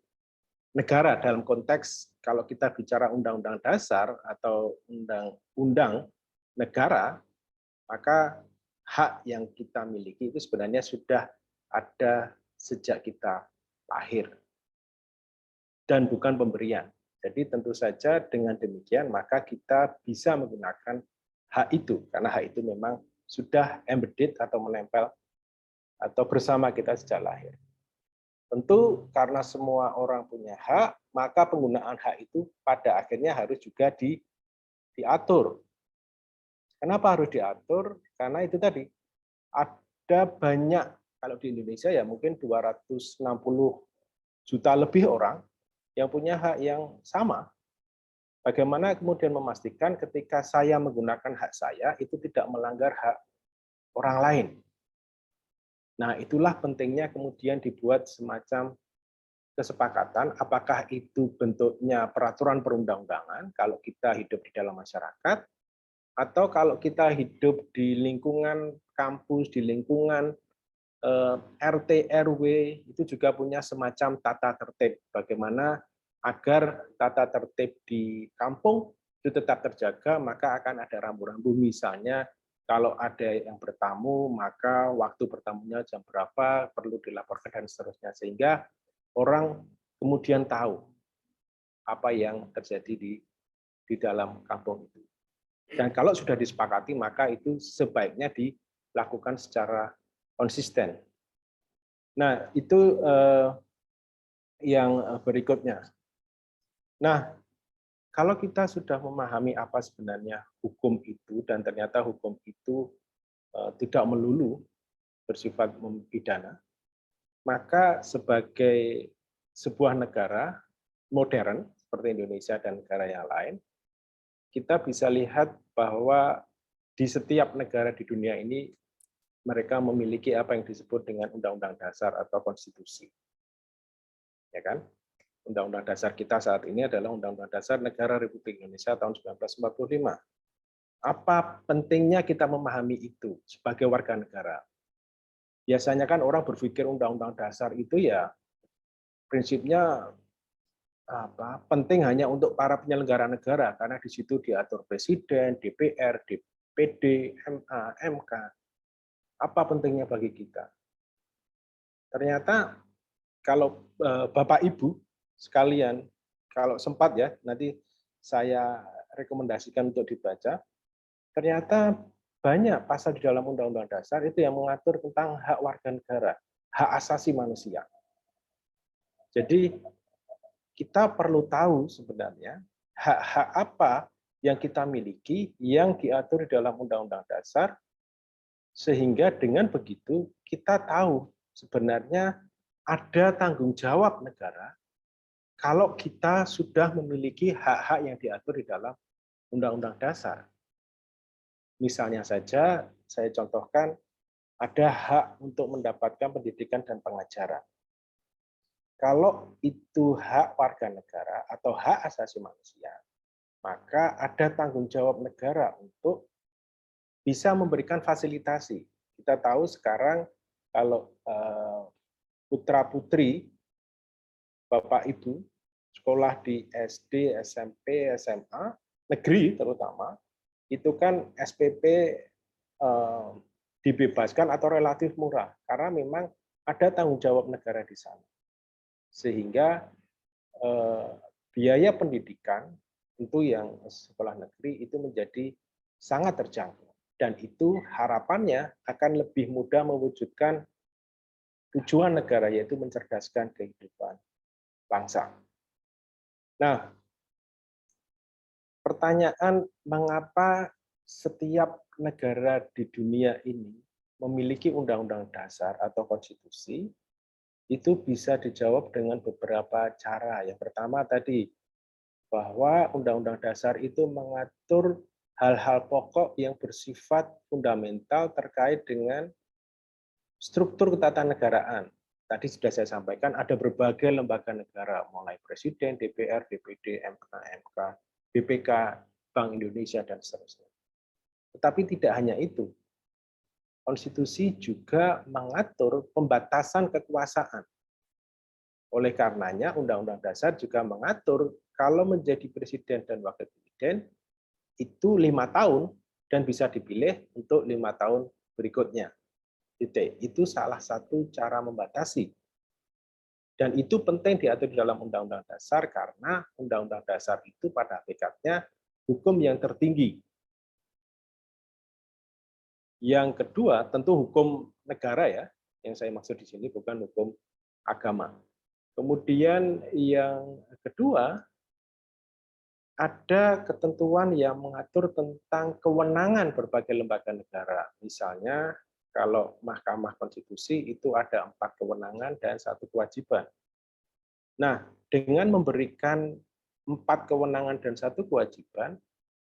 negara dalam konteks kalau kita bicara undang-undang dasar atau undang-undang negara, maka hak yang kita miliki itu sebenarnya sudah ada sejak kita lahir dan bukan pemberian. Jadi tentu saja dengan demikian maka kita bisa menggunakan hak itu, karena hak itu memang sudah embedded atau menempel atau bersama kita sejak lahir. Tentu karena semua orang punya hak, maka penggunaan hak itu pada akhirnya harus juga diatur. Kenapa harus diatur? Karena itu tadi, ada banyak, kalau di Indonesia ya mungkin 260 juta lebih orang yang punya hak yang sama. Bagaimana kemudian memastikan ketika saya menggunakan hak saya, itu tidak melanggar hak orang lain. Nah, itulah pentingnya kemudian dibuat semacam kesepakatan, apakah itu bentuknya peraturan perundang-undangan, kalau kita hidup di dalam masyarakat, atau kalau kita hidup di lingkungan kampus, di lingkungan RT, RW, itu juga punya semacam tata tertib. Bagaimana agar tata tertib di kampung itu tetap terjaga, maka akan ada rambu-rambu. Misalnya, kalau ada yang bertamu, maka waktu bertamunya jam berapa, perlu dilaporkan, dan seterusnya. Sehingga orang kemudian tahu apa yang terjadi di dalam kampung itu. Dan kalau sudah disepakati, maka itu sebaiknya dilakukan secara konsisten. Nah, itu yang berikutnya. Nah, kalau kita sudah memahami apa sebenarnya hukum itu, dan ternyata hukum itu tidak melulu bersifat pidana, maka sebagai sebuah negara modern seperti Indonesia dan negara yang lain, kita bisa lihat bahwa di setiap negara di dunia ini mereka memiliki apa yang disebut dengan Undang-Undang Dasar atau konstitusi. Ya kan? Undang-Undang Dasar kita saat ini adalah Undang-Undang Dasar Negara Republik Indonesia tahun 1945. Apa pentingnya kita memahami itu sebagai warga negara? Biasanya kan orang berpikir Undang-Undang Dasar itu ya prinsipnya penting hanya untuk para penyelenggara negara, karena di situ diatur presiden, DPR, DPD, MA, MK. Apa pentingnya bagi kita? Ternyata kalau Bapak Ibu sekalian, kalau sempat ya, nanti saya rekomendasikan untuk dibaca, ternyata banyak pasal di dalam Undang-Undang Dasar itu yang mengatur tentang hak warga negara, hak asasi manusia. Jadi kita perlu tahu sebenarnya hak-hak apa yang kita miliki yang diatur di dalam Undang-Undang Dasar, sehingga dengan begitu kita tahu sebenarnya ada tanggung jawab negara kalau kita sudah memiliki hak-hak yang diatur di dalam Undang-Undang Dasar. Misalnya saja, saya contohkan, ada hak untuk mendapatkan pendidikan dan pengajaran. Kalau itu hak warga negara atau hak asasi manusia, maka ada tanggung jawab negara untuk bisa memberikan fasilitasi. Kita tahu sekarang kalau putra-putri, Bapak Ibu, sekolah di SD, SMP, SMA, negeri terutama, itu kan SPP dibebaskan atau relatif murah, karena memang ada tanggung jawab negara di sana. Sehingga biaya pendidikan tentu yang sekolah negeri itu menjadi sangat terjangkau. Dan itu harapannya akan lebih mudah mewujudkan tujuan negara, yaitu mencerdaskan kehidupan bangsa. Nah, pertanyaan mengapa setiap negara di dunia ini memiliki undang-undang dasar atau konstitusi, itu bisa dijawab dengan beberapa cara. Yang pertama tadi, bahwa undang-undang dasar itu mengatur hal-hal pokok yang bersifat fundamental terkait dengan struktur ketatanegaraan. Tadi sudah saya sampaikan, ada berbagai lembaga negara, mulai Presiden, DPR, DPD, MK, BPK, Bank Indonesia, dan seterusnya. Tetapi tidak hanya itu. Konstitusi juga mengatur pembatasan kekuasaan. Oleh karenanya, Undang-Undang Dasar juga mengatur kalau menjadi presiden dan wakil presiden itu 5 tahun dan bisa dipilih untuk 5 tahun berikutnya. Itu salah satu cara membatasi. Dan itu penting diatur di dalam Undang-Undang Dasar karena Undang-Undang Dasar itu pada hakikatnya hukum yang tertinggi. Yang kedua, tentu hukum negara ya, yang saya maksud di sini bukan hukum agama. Kemudian yang kedua, ada ketentuan yang mengatur tentang kewenangan berbagai lembaga negara. Misalnya, kalau Mahkamah Konstitusi itu ada 4 kewenangan dan 1 kewajiban. Nah, dengan memberikan 4 kewenangan dan 1 kewajiban,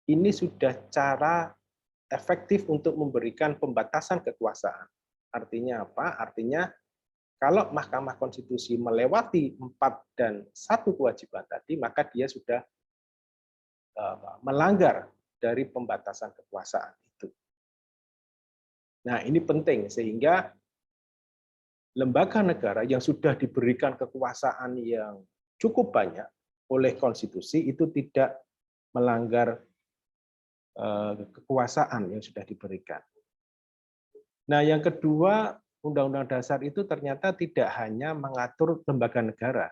ini sudah cara efektif untuk memberikan pembatasan kekuasaan. Artinya apa? Artinya kalau Mahkamah Konstitusi melewati 4 dan 1 kewajiban tadi, maka dia sudah melanggar dari pembatasan kekuasaan itu. Nah, ini penting sehingga lembaga negara yang sudah diberikan kekuasaan yang cukup banyak oleh konstitusi itu tidak melanggar kekuasaan yang sudah diberikan. Nah, yang kedua, Undang-Undang Dasar itu ternyata tidak hanya mengatur lembaga negara,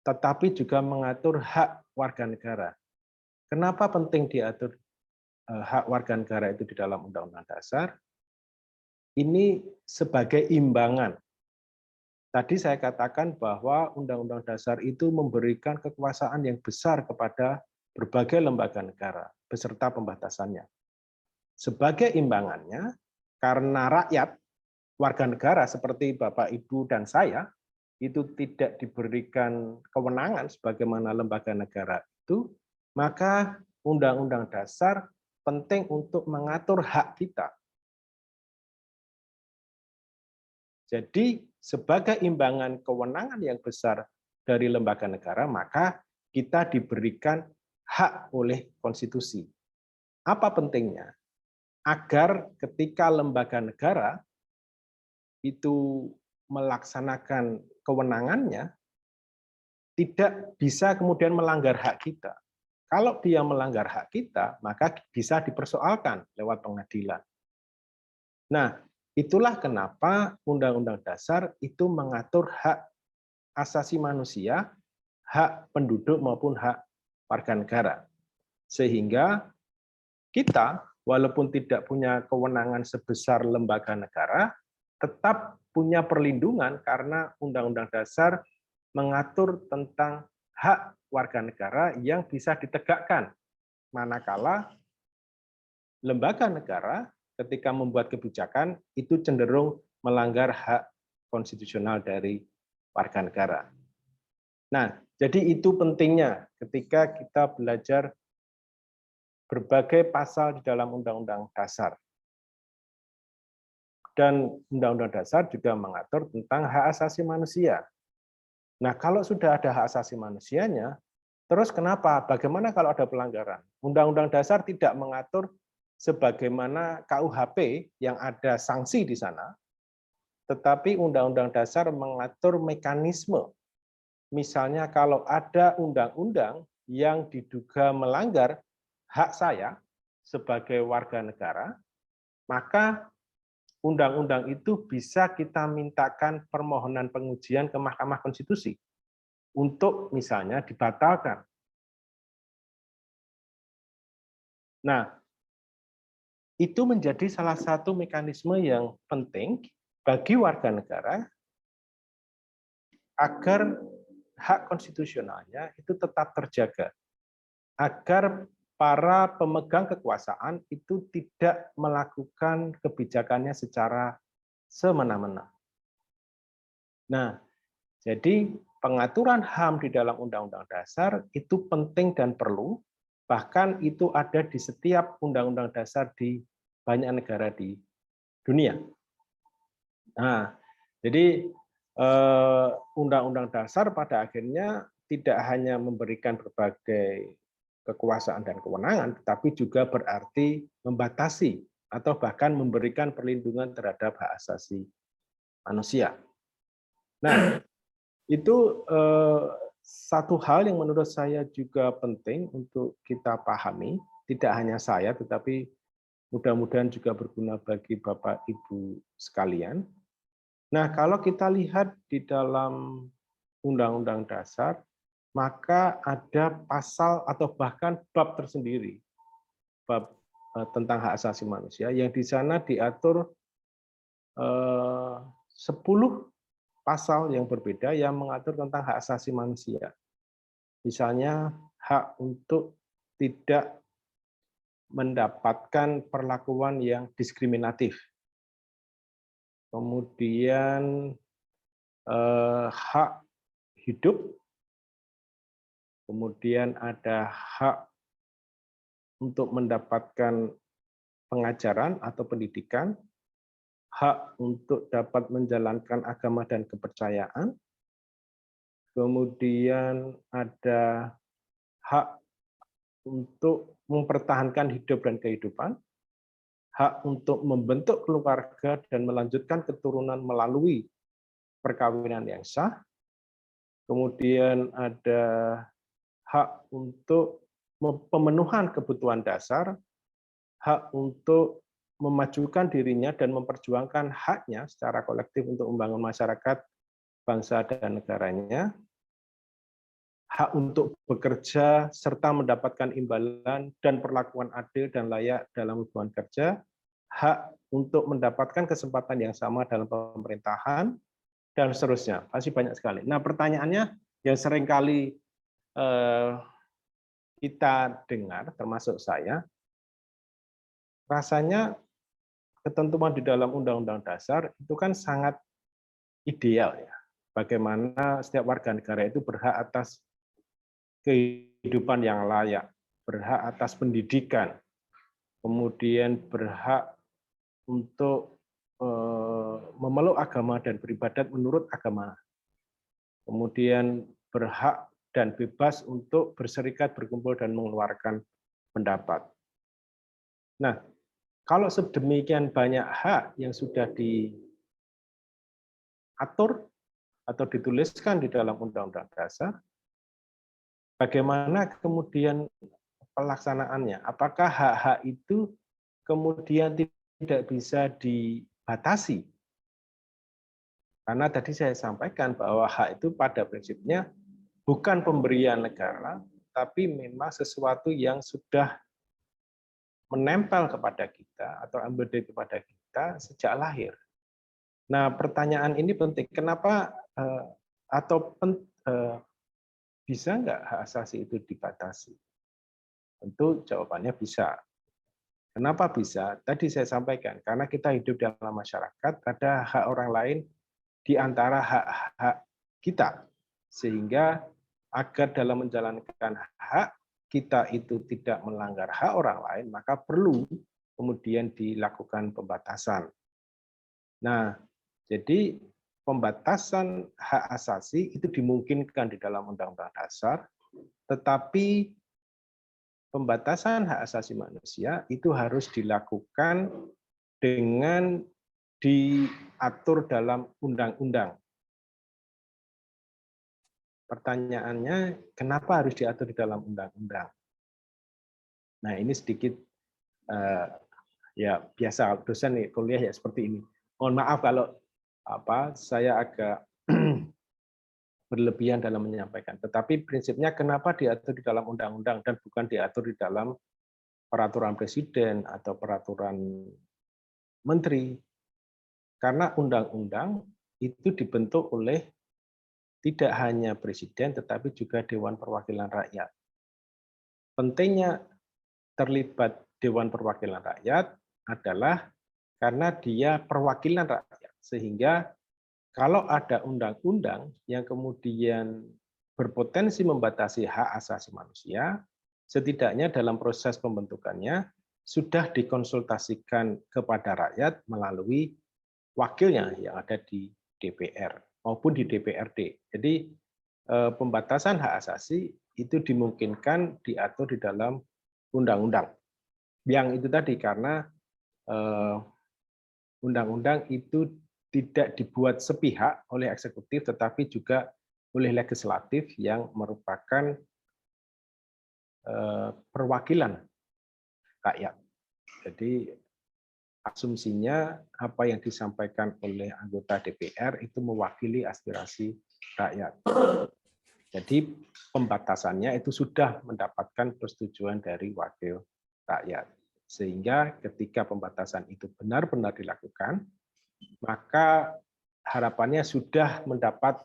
tetapi juga mengatur hak warga negara. Kenapa penting diatur hak warga negara itu di dalam Undang-Undang Dasar? Ini sebagai imbangan. Tadi saya katakan bahwa Undang-Undang Dasar itu memberikan kekuasaan yang besar kepada berbagai lembaga negara beserta pembatasannya. Sebagai imbangannya, karena rakyat, warga negara seperti Bapak, Ibu, dan saya, itu tidak diberikan kewenangan sebagaimana lembaga negara itu, maka Undang-Undang Dasar penting untuk mengatur hak kita. Jadi, sebagai imbangan kewenangan yang besar dari lembaga negara, maka kita diberikan hak oleh konstitusi. Apa pentingnya? Agar ketika lembaga negara itu melaksanakan kewenangannya, tidak bisa kemudian melanggar hak kita. Kalau dia melanggar hak kita, maka bisa dipersoalkan lewat pengadilan. Nah, itulah kenapa Undang-Undang Dasar itu mengatur hak asasi manusia, hak penduduk maupun hak warga negara. Sehingga kita, walaupun tidak punya kewenangan sebesar lembaga negara, tetap punya perlindungan karena Undang-Undang Dasar mengatur tentang hak warga negara yang bisa ditegakkan. Manakala lembaga negara ketika membuat kebijakan itu cenderung melanggar hak konstitusional dari warga negara. Nah, jadi itu pentingnya ketika kita belajar berbagai pasal di dalam Undang-Undang Dasar. Dan Undang-Undang Dasar juga mengatur tentang hak asasi manusia. Nah, kalau sudah ada hak asasi manusianya, terus kenapa? Bagaimana kalau ada pelanggaran? Undang-Undang Dasar tidak mengatur sebagaimana KUHP yang ada sanksi di sana, tetapi Undang-Undang Dasar mengatur mekanisme. Misalnya kalau ada undang-undang yang diduga melanggar hak saya sebagai warga negara, maka undang-undang itu bisa kita mintakan permohonan pengujian ke Mahkamah Konstitusi. untuk misalnya dibatalkan. Nah, itu menjadi salah satu mekanisme yang penting bagi warga negara agar hak konstitusionalnya itu tetap terjaga, agar para pemegang kekuasaan itu tidak melakukan kebijakannya secara semena-mena. Nah, jadi pengaturan HAM di dalam Undang-Undang Dasar itu penting dan perlu, bahkan itu ada di setiap Undang-Undang Dasar di banyak negara di dunia. Nah, jadi Undang-Undang Dasar pada akhirnya tidak hanya memberikan berbagai kekuasaan dan kewenangan, tetapi juga berarti membatasi atau bahkan memberikan perlindungan terhadap hak asasi manusia. Nah, itu satu hal yang menurut saya juga penting untuk kita pahami, tidak hanya saya, tetapi mudah-mudahan juga berguna bagi Bapak Ibu sekalian. Nah, kalau kita lihat di dalam Undang-Undang Dasar, maka ada pasal atau bahkan bab tersendiri, bab tentang hak asasi manusia, yang di sana diatur 10 pasal yang berbeda yang mengatur tentang hak asasi manusia. Misalnya, hak untuk tidak mendapatkan perlakuan yang diskriminatif. Kemudian hak hidup, kemudian ada hak untuk mendapatkan pengajaran atau pendidikan, hak untuk dapat menjalankan agama dan kepercayaan, kemudian ada hak untuk mempertahankan hidup dan kehidupan, hak untuk membentuk keluarga dan melanjutkan keturunan melalui perkawinan yang sah, kemudian ada hak untuk pemenuhan kebutuhan dasar, hak untuk memajukan dirinya dan memperjuangkan haknya secara kolektif untuk membangun masyarakat, bangsa, dan negaranya, hak untuk bekerja serta mendapatkan imbalan dan perlakuan adil dan layak dalam hubungan kerja, hak untuk mendapatkan kesempatan yang sama dalam pemerintahan, dan seterusnya. Masih banyak sekali. Nah, pertanyaannya yang seringkali kita dengar, termasuk saya, rasanya ketentuan di dalam Undang-Undang Dasar itu kan sangat ideal ya. Bagaimana setiap warga negara itu berhak atas kehidupan yang layak, berhak atas pendidikan, kemudian berhak untuk memeluk agama dan beribadat menurut agama, kemudian berhak dan bebas untuk berserikat, berkumpul, dan mengeluarkan pendapat. Nah, kalau sedemikian banyak hak yang sudah diatur atau dituliskan di dalam Undang-Undang Dasar, bagaimana kemudian pelaksanaannya? Apakah hak-hak itu kemudian tidak bisa dibatasi? Karena tadi saya sampaikan bahwa hak itu pada prinsipnya bukan pemberian negara, tapi memang sesuatu yang sudah menempel kepada kita atau embedded kepada kita sejak lahir. Nah, pertanyaan ini penting. Kenapa bisa nggak hak asasi itu dibatasi? Tentu jawabannya bisa. Kenapa bisa? Tadi saya sampaikan, karena kita hidup dalam masyarakat, ada hak orang lain di antara hak-hak kita. Sehingga agar dalam menjalankan hak kita itu tidak melanggar hak orang lain, maka perlu kemudian dilakukan pembatasan. Nah, jadi pembatasan hak asasi itu dimungkinkan di dalam Undang-Undang Dasar, tetapi pembatasan hak asasi manusia itu harus dilakukan dengan diatur dalam undang-undang. Pertanyaannya, kenapa harus diatur di dalam undang-undang? Nah, ini sedikit ya biasa dosen nih kuliah ya seperti ini. Mohon maaf kalau saya agak berlebihan dalam menyampaikan. Tetapi prinsipnya kenapa diatur di dalam undang-undang dan bukan diatur di dalam peraturan presiden atau peraturan menteri? Karena undang-undang itu dibentuk oleh tidak hanya presiden tetapi juga Dewan Perwakilan Rakyat. Pentingnya terlibat Dewan Perwakilan Rakyat adalah karena dia perwakilan rakyat, sehingga kalau ada undang-undang yang kemudian berpotensi membatasi hak asasi manusia, setidaknya dalam proses pembentukannya sudah dikonsultasikan kepada rakyat melalui wakilnya yang ada di DPR maupun di DPRD. Jadi pembatasan hak asasi itu dimungkinkan diatur di dalam undang-undang. Yang itu tadi karena undang-undang itu tidak dibuat sepihak oleh eksekutif, tetapi juga oleh legislatif yang merupakan perwakilan rakyat. Jadi asumsinya apa yang disampaikan oleh anggota DPR itu mewakili aspirasi rakyat. Jadi pembatasannya itu sudah mendapatkan persetujuan dari wakil rakyat. Sehingga ketika pembatasan itu benar-benar dilakukan, maka harapannya sudah mendapat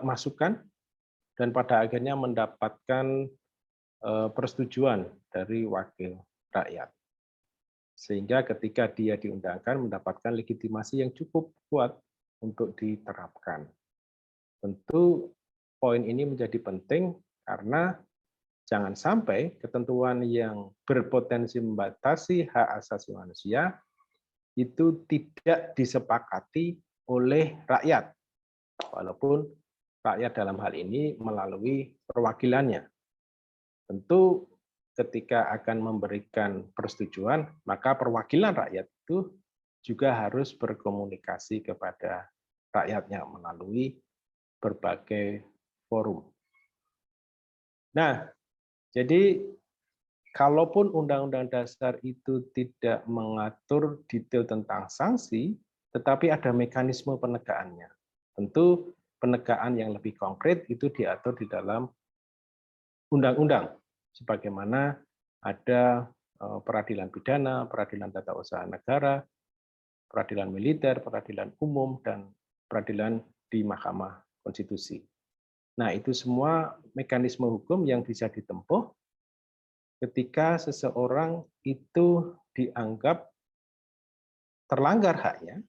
masukan dan pada akhirnya mendapatkan persetujuan dari wakil rakyat. Sehingga ketika dia diundangkan mendapatkan legitimasi yang cukup kuat untuk diterapkan. Tentu poin ini menjadi penting karena jangan sampai ketentuan yang berpotensi membatasi hak asasi manusia itu tidak disepakati oleh rakyat, walaupun rakyat dalam hal ini melalui perwakilannya. Tentu ketika akan memberikan persetujuan, maka perwakilan rakyat itu juga harus berkomunikasi kepada rakyatnya melalui berbagai forum. Nah, jadi kalaupun Undang-Undang Dasar itu tidak mengatur detail tentang sanksi, tetapi ada mekanisme penegakannya. Tentu penegakan yang lebih konkret itu diatur di dalam undang-undang, sebagaimana ada peradilan pidana, peradilan tata usaha negara, peradilan militer, peradilan umum, dan peradilan di Mahkamah Konstitusi. Nah, itu semua mekanisme hukum yang bisa ditempuh ketika seseorang itu dianggap terlanggar haknya,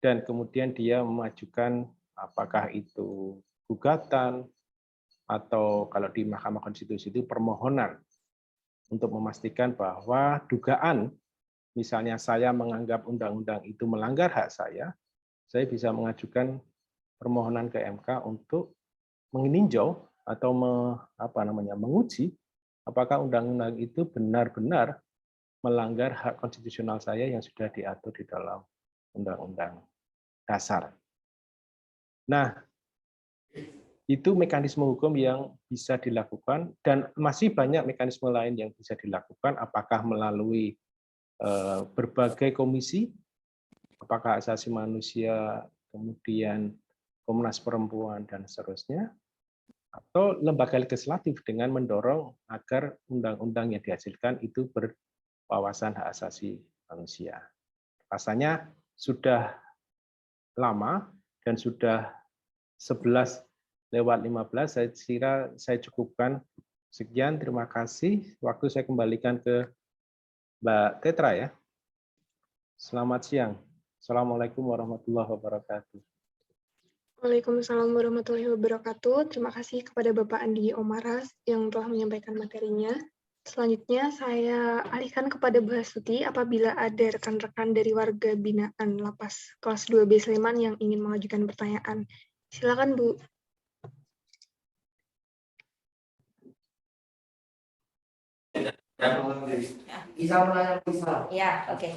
dan kemudian dia memajukan apakah itu gugatan, atau kalau di Mahkamah Konstitusi itu permohonan untuk memastikan bahwa dugaan, misalnya saya menganggap undang-undang itu melanggar hak saya bisa mengajukan permohonan ke MK untuk meninjau atau menguji apakah undang-undang itu benar-benar melanggar hak konstitusional saya yang sudah diatur di dalam Undang-Undang Dasar. Nah, itu mekanisme hukum yang bisa dilakukan dan masih banyak mekanisme lain yang bisa dilakukan, apakah melalui berbagai komisi, apakah asasi manusia, kemudian Komnas Perempuan, dan seterusnya, atau lembaga legislatif dengan mendorong agar undang-undang yang dihasilkan itu berwawasan hak asasi manusia. Rasanya sudah lama dan sudah 11:15, saya kira saya cukupkan. Sekian, terima kasih. Waktu saya kembalikan ke Mbak Tetra ya. Selamat siang. Assalamualaikum warahmatullahi wabarakatuh. Waalaikumsalam warahmatullahi wabarakatuh. Terima kasih kepada Bapak Andi Omaras yang telah menyampaikan materinya. Selanjutnya saya alihkan kepada Bu Hasuti apabila ada rekan-rekan dari warga binaan Lapas kelas 2B Sleman yang ingin mengajukan pertanyaan. Silakan, Bu. Ya, oke.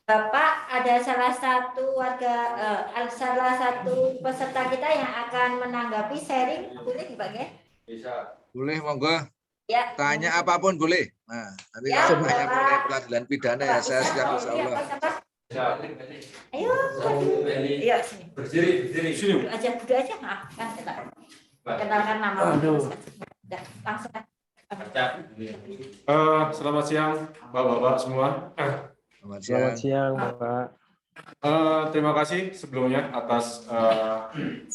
Bapak ada salah satu peserta kita yang akan menanggapi sharing, boleh dipakai? Bisa. Boleh, monggo. Ya. Tanya apapun boleh. Nah, nanti Ya, kalau tanya Bapak. mengenai peradilan pidana ya saya siap insya Allah. Ayo, iya sini. Berdiri. Duduk aja. Nah, kan kita kenalkan nama. Udah, langsung. Selamat siang, Bapak-bapak semua. Selamat siang. Pak. Terima kasih sebelumnya atas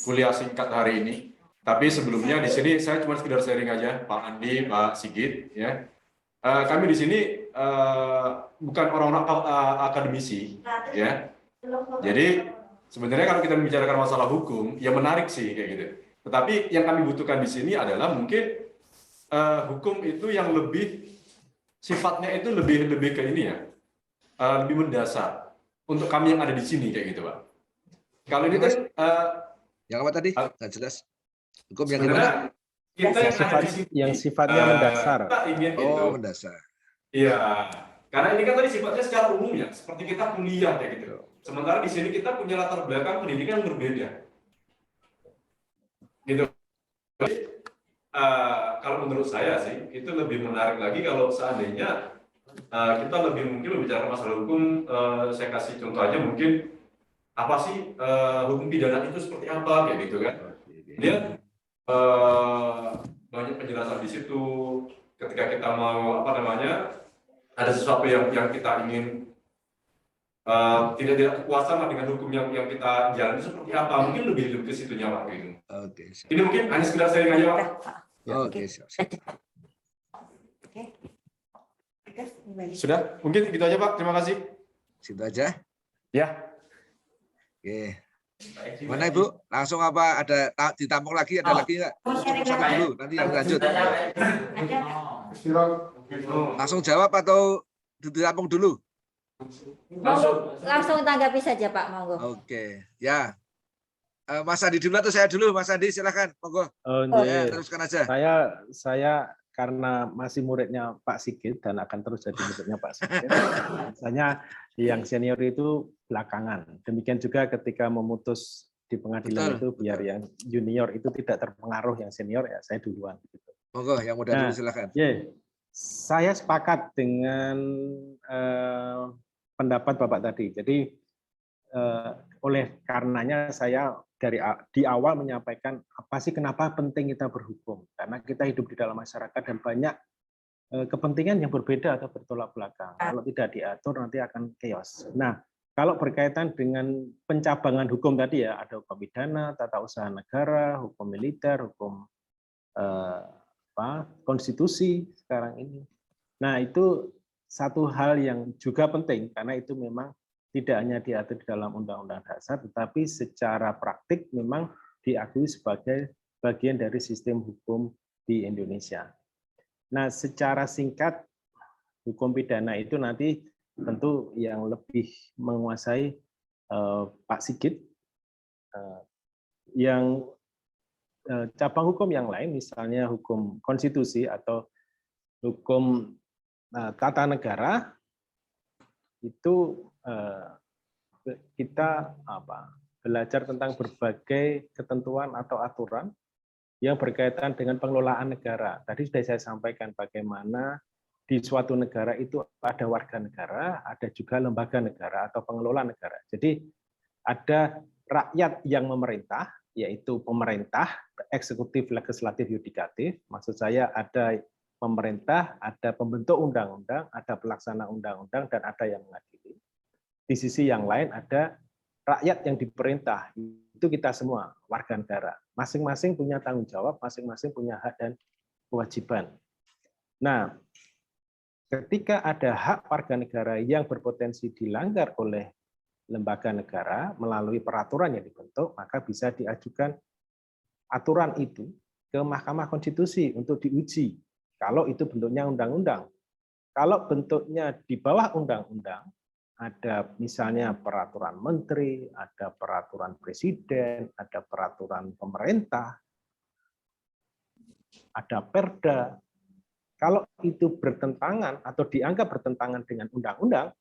kuliah singkat hari ini. Tapi sebelumnya di sini saya cuma sekedar sharing aja, Pak Andi, Pak Sigit, ya. Kami di sini bukan orang-orang akademisi, ya. Jadi sebenarnya kalau kita membicarakan masalah hukum, ya menarik sih kayak gitu. Tetapi yang kami butuhkan di sini adalah mungkin hukum itu yang lebih sifatnya itu lebih ke ini ya, lebih mendasar untuk kami yang ada di sini kayak gitu, Pak. Kalau ini kan Yang apa tadi? Nggak jelas. Hukum yang sebenarnya gimana? kita yang ada di sini Yang sifatnya mendasar. kita ingin itu. Oh, mendasar. Iya, karena ini kan tadi sifatnya secara umum ya, seperti kita kuliah kayak gitu. Sementara di sini kita punya latar belakang pendidikan yang berbeda. Gitu. Kalau menurut saya sih itu lebih menarik lagi kalau seandainya kita lebih mungkin membicarakan masalah hukum. Saya kasih contoh aja mungkin apa sih hukum pidana itu seperti apa kayak gitu kan. Dia banyak penjelasan di situ ketika kita mau apa namanya ada sesuatu yang kita ingin tidak kepuasan lah dengan hukum yang kita jalani seperti apa, mungkin lebih ke situnya Pak gitu. Oke. Ini mungkin hanya sekedar sharing aja Pak. Oke, siap. Sudah, mungkin gitu aja Pak. Terima kasih. Situ aja. Ya. Oke. Mana Ibu? Langsung apa ada ditampung lagi? Ada lagi nggak? Satu dulu, nanti yang lanjut. Langsung jawab atau ditampung dulu? Langsung tanggapi saja Pak, monggo. Oke, ya. Mas Andi dulu atau saya dulu? Mas Andi silakan, monggo. Ya, teruskan aja. Saya karena masih muridnya Pak Sigit dan akan terus jadi muridnya Pak Sigit. Misalnya yang senior itu belakangan. Demikian juga ketika memutus di pengadilan. Betul. Itu biar yang junior itu tidak terpengaruh yang senior ya saya duluan. Gitu. Monggo, yang muda dulu silakan. Saya sepakat dengan pendapat Bapak tadi. Jadi oleh karenanya saya di awal menyampaikan apa sih kenapa penting kita berhukum, karena kita hidup di dalam masyarakat dan banyak kepentingan yang berbeda atau bertolak belakang. Kalau tidak diatur nanti akan chaos. Nah, kalau berkaitan dengan pencabangan hukum tadi ya, ada hukum pidana, tata usaha negara, hukum militer, hukum konstitusi sekarang ini. Nah, itu satu hal yang juga penting karena itu memang tidak hanya diatur di dalam Undang-Undang Dasar, tetapi secara praktik memang diakui sebagai bagian dari sistem hukum di Indonesia. Nah, secara singkat, hukum pidana itu nanti tentu yang lebih menguasai Pak Sigit. Yang cabang hukum yang lain, misalnya hukum konstitusi atau hukum tata negara, itu kita belajar tentang berbagai ketentuan atau aturan yang berkaitan dengan pengelolaan negara. Tadi sudah saya sampaikan bagaimana di suatu negara itu ada warga negara, ada juga lembaga negara atau pengelola negara. Jadi ada rakyat yang memerintah, yaitu pemerintah, eksekutif, legislatif, yudikatif. Maksud saya ada pemerintah, ada pembentuk undang-undang, ada pelaksana undang-undang, dan ada yang mengadili. Di sisi yang lain ada rakyat yang diperintah, itu kita semua warga negara. Masing-masing punya tanggung jawab, masing-masing punya hak dan kewajiban. Nah, ketika ada hak warga negara yang berpotensi dilanggar oleh lembaga negara melalui peraturan yang dibentuk, maka bisa diajukan aturan itu ke Mahkamah Konstitusi untuk diuji. Kalau itu bentuknya undang-undang. Kalau bentuknya di bawah undang-undang, ada misalnya peraturan menteri, ada peraturan presiden, ada peraturan pemerintah, ada perda. Kalau itu bertentangan atau dianggap bertentangan dengan undang-undang,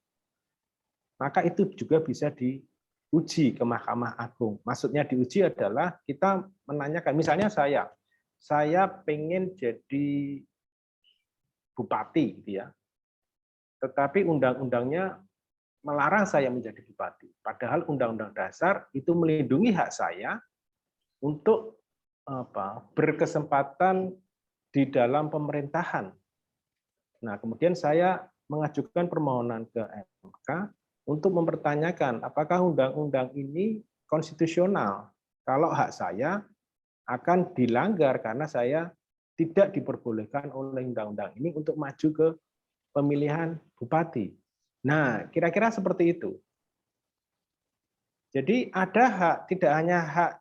maka itu juga bisa diuji ke Mahkamah Agung. Maksudnya diuji adalah kita menanyakan, misalnya saya pengen jadi bupati gitu ya. Tetapi undang-undangnya melarang saya menjadi bupati. Padahal Undang-Undang Dasar itu melindungi hak saya untuk berkesempatan di dalam pemerintahan. Nah, kemudian saya mengajukan permohonan ke MK untuk mempertanyakan apakah undang-undang ini konstitusional kalau hak saya akan dilanggar karena saya tidak diperbolehkan oleh undang-undang ini untuk maju ke pemilihan bupati. Nah, kira-kira seperti itu. Jadi ada hak, tidak hanya hak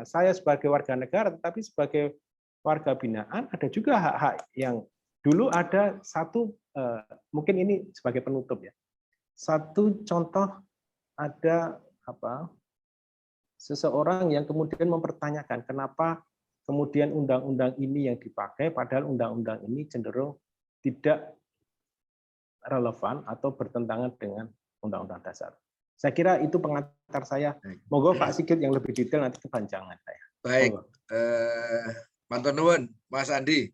saya sebagai warga negara, tetapi sebagai warga binaan ada juga hak-hak yang dulu ada satu, mungkin ini sebagai penutup ya. Satu contoh ada seseorang yang kemudian mempertanyakan kenapa kemudian undang-undang ini yang dipakai, padahal undang-undang ini cenderung tidak relevan atau bertentangan dengan Undang-Undang Dasar. Saya kira itu pengantar saya. Monggo Pak Sigit yang lebih detail nanti kepanjangan saya. Baik, Mantur nuwun, Mas Andi.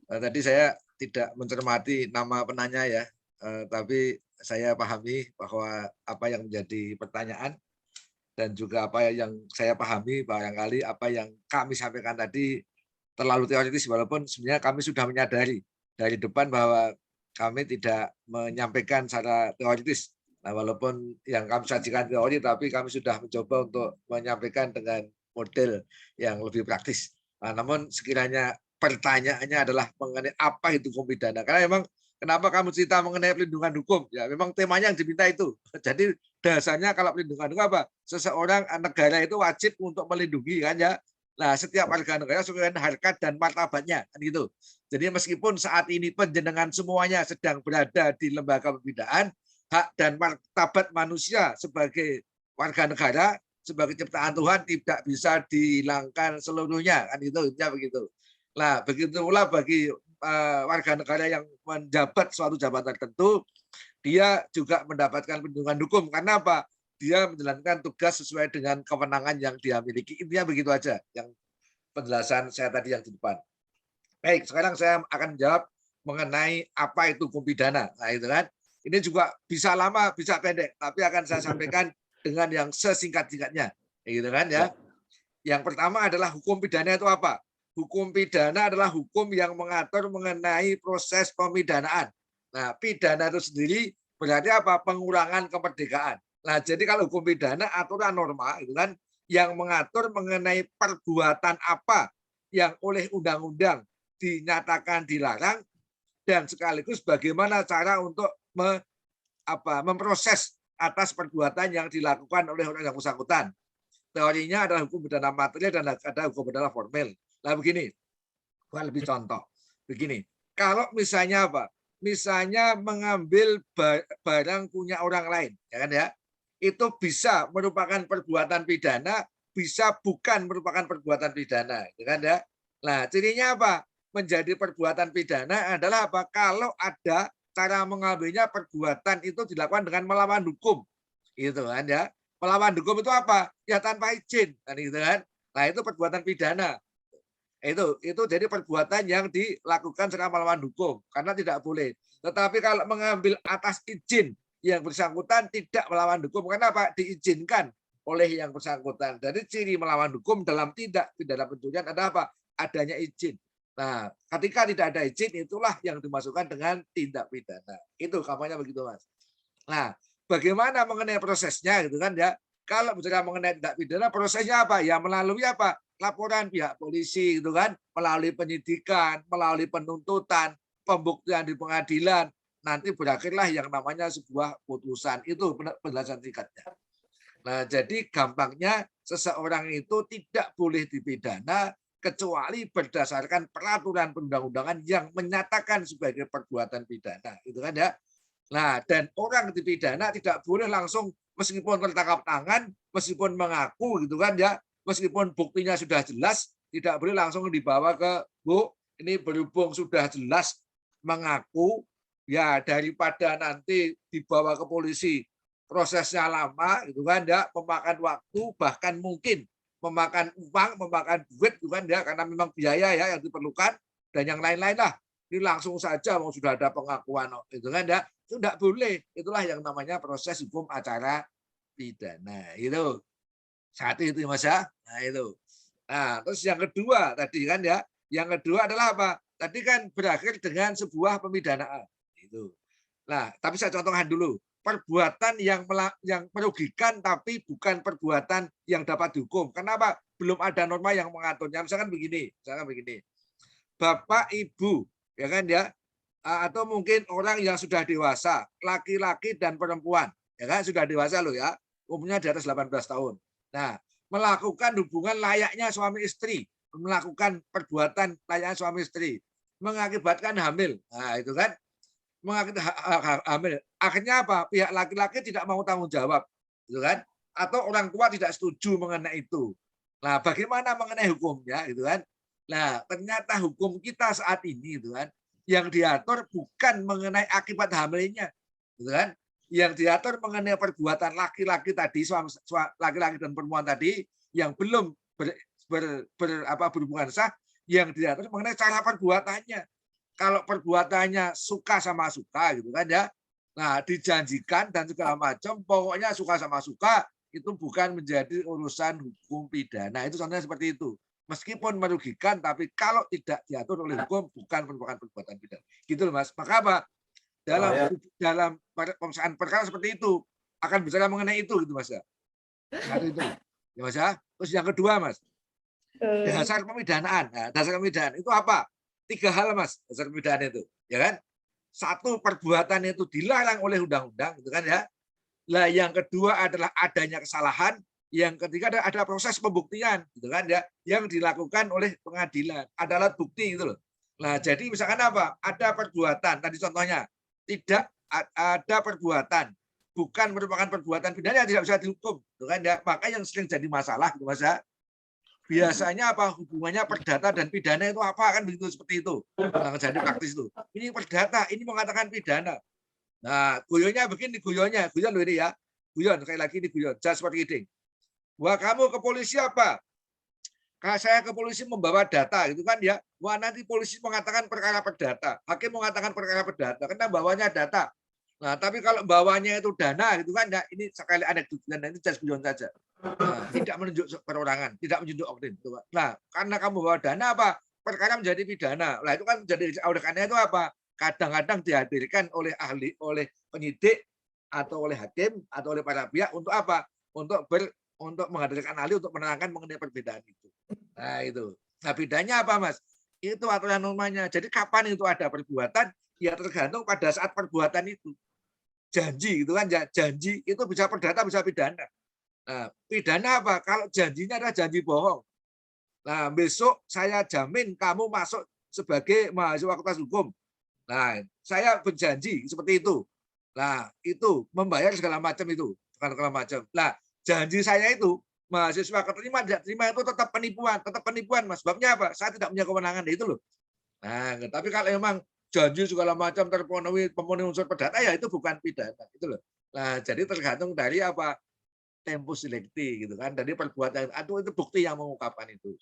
Tadi saya tidak mencermati nama penanya ya, tapi saya pahami bahwa apa yang menjadi pertanyaan dan juga apa yang saya pahami barangkali apa yang kami sampaikan tadi terlalu teoritis, walaupun sebenarnya kami sudah menyadari dari depan bahwa kami tidak menyampaikan secara teoritis. Nah, walaupun yang kami sajikan teori, tapi kami sudah mencoba untuk menyampaikan dengan model yang lebih praktis. Nah, namun sekiranya pertanyaannya adalah mengenai apa itu hukum pidana, karena memang kenapa kamu cerita mengenai pelindungan hukum? Ya, memang temanya yang diminta itu. Jadi dasarnya kalau pelindungan hukum apa? Seseorang negara itu wajib untuk melindungi kan ya. Nah, setiap warga negara sesuai dengan harkat dan martabatnya kan gitu. Jadi meskipun saat ini penjenengan semuanya sedang berada di lembaga pembinaan, hak dan martabat manusia sebagai warga negara, sebagai ciptaan Tuhan tidak bisa dihilangkan seluruhnya kan itu, intinya begitu. Nah, begitu pula bagi warga negara yang menjabat suatu jabatan tertentu, dia juga mendapatkan perlindungan hukum. Karena apa? Dia menjalankan tugas sesuai dengan kewenangan yang dia miliki. Intinya begitu aja yang penjelasan saya tadi yang di depan. Baik, sekarang saya akan menjawab mengenai apa itu hukum pidana. Nah, itu kan. Ini juga bisa lama, bisa pendek, tapi akan saya sampaikan dengan yang sesingkat-singkatnya. Gitu kan ya. Yang pertama adalah hukum pidana itu apa? Hukum pidana adalah hukum yang mengatur mengenai proses pemidanaan. Nah, pidana itu sendiri berarti apa? Pengurangan kemerdekaan. Nah, jadi kalau hukum pidana aturan norma itu kan yang mengatur mengenai perbuatan apa yang oleh undang-undang dinyatakan dilarang dan sekaligus bagaimana cara untuk memproses atas perbuatan yang dilakukan oleh orang yang bersangkutan. Teorinya adalah hukum pidana material dan ada hukum pidana formil. Nah begini, gua lebih contoh. Begini, kalau misalnya apa? Misalnya mengambil barang punya orang lain, ya kan ya? Itu bisa merupakan perbuatan pidana, bisa bukan merupakan perbuatan pidana, ya kan ya? Nah, cirinya apa? Menjadi perbuatan pidana adalah apa? Kalau ada cara mengambilnya perbuatan itu dilakukan dengan melawan hukum, gitu kan ya. Melawan hukum itu apa? Ya tanpa izin, kan gitu kan. Nah itu perbuatan pidana. Itu jadi perbuatan yang dilakukan secara melawan hukum karena tidak boleh. Tetapi kalau mengambil atas izin yang bersangkutan tidak melawan hukum, karena apa? Diizinkan oleh yang bersangkutan. Jadi ciri melawan hukum dalam tindak pidana pencurian ada apa? Adanya izin. Nah, ketika tidak ada izin, itulah yang dimasukkan dengan tindak pidana. Itu kampanye begitu, Mas. Nah, bagaimana mengenai prosesnya, gitu kan ya? Kalau bicara mengenai tindak pidana, prosesnya apa? Ya melalui apa? Laporan pihak polisi, gitu kan? Melalui penyidikan, melalui penuntutan, pembuktian di pengadilan. Nanti berakhirlah yang namanya sebuah putusan. Itu penjelasan singkatnya. Nah, jadi gampangnya seseorang itu tidak boleh dipidana kecuali berdasarkan peraturan perundang-undangan yang menyatakan sebagai perbuatan pidana, gitu kan ya. Nah, dan orang dipidana tidak boleh langsung meskipun tertangkap tangan, meskipun mengaku, gitu kan ya, meskipun buktinya sudah jelas, tidak boleh langsung dibawa ke Bu. Ini berhubung sudah jelas mengaku, ya daripada nanti dibawa ke polisi prosesnya lama, gitu kan ya, memakan waktu, bahkan mungkin memakan uang, memakan duit, kan ya, karena memang biaya ya yang diperlukan dan yang lain-lain lah. ini langsung saja mau sudah ada pengakuan itu kan ya, itu tidak boleh. Itulah yang namanya proses hukum acara pidana. Itu satu itu Mas ya. Nah itu. Nah terus yang kedua tadi kan ya, yang kedua adalah apa? Tadi kan berakhir dengan sebuah pemidanaan. Itu. Nah tapi saya contohkan dulu. Perbuatan yang merugikan tapi bukan perbuatan yang dapat dihukum. Kenapa? Belum ada norma yang mengaturnya. Misalkan begini. Bapak, Ibu, ya kan ya, atau mungkin orang yang sudah dewasa, laki-laki dan perempuan, ya kan sudah dewasa loh ya, umurnya di atas 18 tahun. Nah, melakukan hubungan layaknya suami istri, melakukan perbuatan layaknya suami istri, mengakibatkan hamil. Nah, itu kan mengakibatkan hamil. Akhirnya apa? Pihak laki-laki tidak mau tanggung jawab, gitu kan? Atau orang tua tidak setuju mengenai itu. Nah, bagaimana mengenai hukumnya, gitu kan? Nah, ternyata hukum kita saat ini itu kan yang diatur bukan mengenai akibat hamilnya, gitu kan? Yang diatur mengenai perbuatan laki-laki tadi, laki-laki dan perempuan tadi yang belum berhubungan sah, yang diatur mengenai cara perbuatannya. Kalau perbuatannya suka sama suka, gitu kan ya. Nah, dijanjikan dan segala macam, pokoknya suka sama suka itu bukan menjadi urusan hukum pidana. Itu contohnya seperti itu. Meskipun merugikan, tapi kalau tidak diatur oleh hukum bukan merupakan perbuatan pidana. Gitu loh Mas. Maka apa? Dalam pemeriksaan perkara seperti itu akan bicara mengenai itu gitu Mas ya. Satu itu. Ya Mas ya. Terus yang kedua Mas. Dasar pemidanaan. Nah, dasar pemidanaan itu apa? 3 hal Mas, dasar pemidanaan itu, ya kan? 1, perbuatan itu dilarang oleh undang-undang gitu kan ya. Lah yang kedua adalah adanya kesalahan. Yang ketiga ada proses pembuktian, gitu kan ya, yang dilakukan oleh pengadilan, ada alat bukti gitu loh. Nah, jadi misalkan apa? Ada perbuatan, tadi contohnya tidak ada perbuatan, bukan merupakan perbuatan pidana yang tidak bisa dihukum, gitu kan ya. Maka yang sering jadi masalah, gitu Mas ya. Biasanya apa hubungannya perdata dan pidana itu apa kan begitu seperti itu. Nah, jadi praktis itu. Ini perdata, ini mengatakan pidana. Nah, guyonnya begini guyon loh ini ya. Guyon sekali lagi ini guyon, just for kidding. Wah kamu ke polisi apa? Kalau saya ke polisi membawa data gitu kan ya. Wah nanti polisi mengatakan perkara perdata, hakim mengatakan perkara perdata, karena bawanya data. Nah tapi kalau bawanya itu dana gitu kan ya, ini sekali anekdot dan ini just guyon saja. Nah, tidak menunjuk perorangan, tidak menunjuk oknum. Nah karena kamu bawa dana apa? Perkara menjadi pidana. Nah itu kan jadi oleh karena itu apa? Kadang-kadang dihadirkan oleh ahli, oleh penyidik atau oleh hakim atau oleh para pihak untuk apa? Untuk menghadirkan ahli untuk menerangkan mengenai perbedaan itu. Nah itu. Nah bedanya apa Mas? Itu aturan normanya. Jadi kapan itu ada perbuatan? Ya tergantung pada saat perbuatan itu. Janji gitu kan ya. Janji itu bisa perdata bisa pidana. Nah, pidana apa? Kalau janjinya adalah janji bohong. Nah, besok saya jamin kamu masuk sebagai mahasiswa fakultas hukum. Nah, saya berjanji seperti itu. Nah, itu membayar segala macam itu, segala macam. Nah, janji saya itu mahasiswa keterima tidak terima itu tetap penipuan Mas. Sebabnya apa? Saya tidak punya kewenangan itu loh. Nah, tapi kalau memang janji segala macam terpenuhi unsur perdata ya itu bukan pidana itu loh. Nah, jadi tergantung dari apa tempus delicti gitu kan. Dari perbuatan itu bukti yang mengungkapkan itu.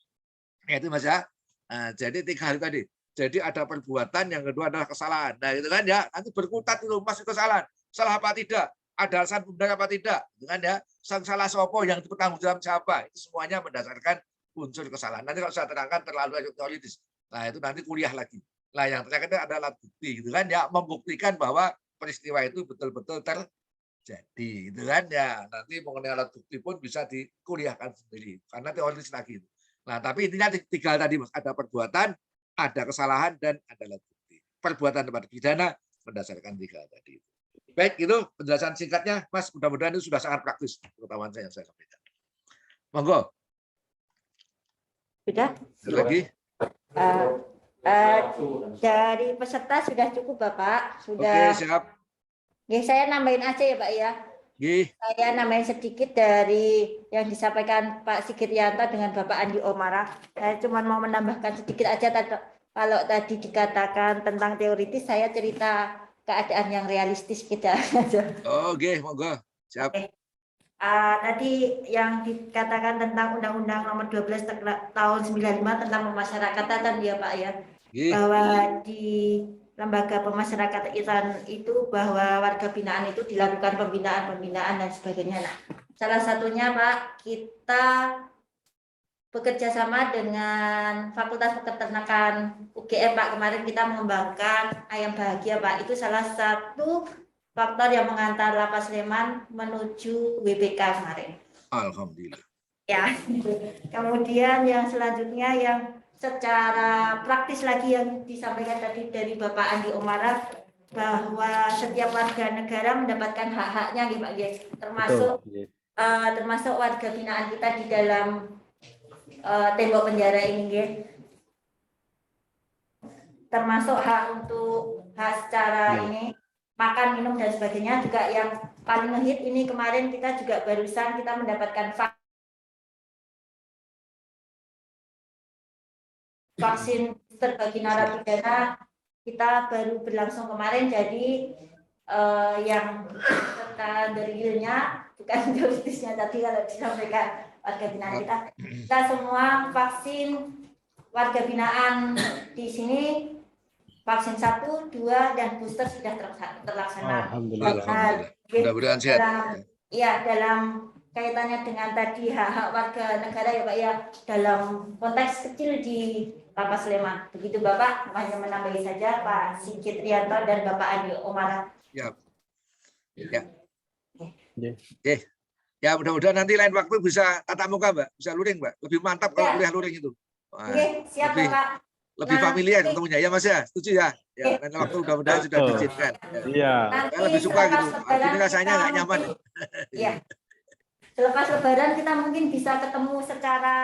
Ya, itu Mas ya. Nah, jadi 3 hal tadi. Jadi ada perbuatan, yang kedua adalah kesalahan. Nah, itu kan ya, nanti berkutat itu Mas kesalahan. Salah apa tidak? Ada alasan benar apa tidak? Itu kan ya, sang salah sopo yang bertanggung jawab siapa? Itu semuanya berdasarkan unsur kesalahan. Nanti kalau saya terangkan terlalu teoritis. Nah, itu nanti kuliah lagi. Nah, yang terakhir adalah alat bukti gitu kan ya, membuktikan bahwa peristiwa itu betul-betul terjadi gitu kan ya. Nanti mengenai alat bukti pun bisa dikuliahkan sendiri karena teoritis lagi. Nah, tapi intinya 3 tadi Mas, ada perbuatan, ada kesalahan dan ada alat bukti. Perbuatan tempat pidana berdasarkan 3 tadi. Baik, itu penjelasan singkatnya, Mas. Mudah-mudahan itu sudah sangat praktis pengetahuan saya yang saya sampaikan. Monggo. Sudah? Lagi? Dari peserta sudah cukup Bapak. Oke, Sudah. siap. Oke, saya nambahin aja ya Pak ya. Saya nambahin sedikit dari yang disampaikan Pak Sigit Yanto dengan Bapak Andi Omara. Saya cuma mau menambahkan sedikit aja. Kalau tadi dikatakan tentang teoritis, saya cerita keadaan yang realistis kita. Oke, monggo. Siap. Tadi yang dikatakan tentang Undang-Undang Nomor 12 Tahun 95 tentang pemasyarakatan ya Pak ya. bahwa di lembaga pemasyarakatan itu bahwa warga binaan itu dilakukan pembinaan dan sebagainya. Nah, salah satunya Pak, kita bekerja sama dengan Fakultas Peternakan UGM Pak. Kemarin kita mengembangkan ayam bahagia Pak. Itu salah satu faktor yang mengantar Lapas Sleman menuju WBK kemarin. Alhamdulillah. Ya. Kemudian yang selanjutnya yang secara praktis lagi yang disampaikan tadi dari Bapak Andi Omara, bahwa setiap warga negara mendapatkan hak-haknya nih Pak Yes, termasuk warga binaan kita di dalam tembok penjara ini ya. Termasuk hak untuk hak secara ini makan, minum dan sebagainya, juga yang paling ngehit ini kemarin kita juga barusan kita mendapatkan vaksin booster bagi narapidana, kita baru berlangsung kemarin. Jadi yang serta dari realnya bukan juridisnya tadi kalau disampaikan warga binaan kita semua vaksin warga binaan di sini vaksin 1, 2 dan booster sudah terlaksana. Alhamdulillah. Mudah-mudahan sehat. Dalam kaitannya dengan tadi hak-hak warga negara ya Pak ya, dalam konteks kecil di Lapas Sleman. Begitu Bapak, hanya menambahi saja Pak Sigit Rianto dan Bapak Andi Omara. Ya. Ya, mudah-mudahan nanti lain waktu bisa tatap muka Mbak, bisa luring Mbak. Lebih mantap kalau kuliah luring itu. Oke, siap Bapak. Lebih familiar ketemunya ya Mas ya, setuju ya? Ya, lain waktu mudah-mudahan sudah diizinkan. Iya. Saya lebih suka gitu. Ini rasanya nggak nyaman. Iya. Selepas Lebaran kita mungkin bisa ketemu secara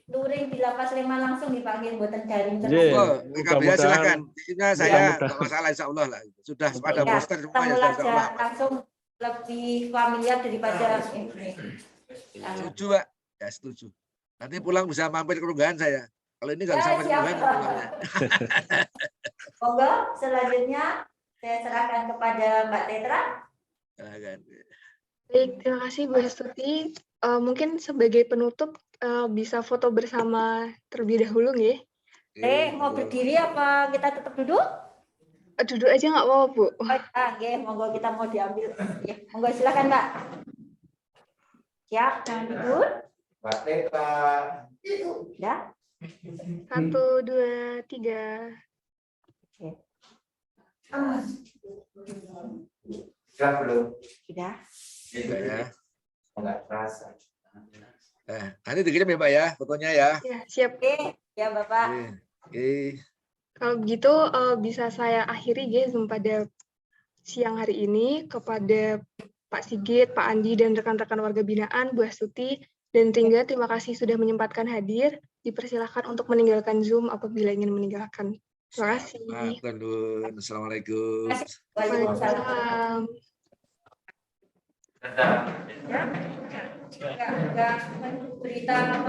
luring di Lapas Sleman langsung di Pak Gil, buatan daring terus. KBA silakan. Intinya saya nggak masalah insya Allah lah. Sudah pada poster semua ya insya Allah. Langsung lebih familiar daripada ini. Setuju Pak. Ya setuju. Nanti pulang bisa mampir ke Runggahan saya. Kalau ini nggak bisa mampir ke Runggahan pulangnya. Monggo, selanjutnya saya serahkan kepada Mbak Tetra. Silakan. Baik, terima kasih Bu Astuti. Mungkin sebagai penutup bisa foto bersama terlebih dahulu nggih? Mau berdiri apa kita tetap duduk? Duduk aja nggak apa-apa Bu. Monggo kita mau diambil. Ya, monggo silakan Mbak. Siap, jangan tidur. Mbak Tetra. Ya. 1, 2, 3. Sudah belum? Sudah. Ya. Enggak terasa. Nanti dikirim ya Pak ya, fotonya ya. Ya, siap. Ya Bapak. Oke. Kalau begitu bisa saya akhiri ya Zoom pada siang hari ini. Kepada Pak Sigit, Pak Andi, dan rekan-rekan warga binaan, Bu Astuti, dan Tingga, terima kasih sudah menyempatkan hadir. Dipersilakan untuk meninggalkan Zoom apabila ingin meninggalkan. Terima kasih. Assalamualaikum. Waalaikumsalam. Berita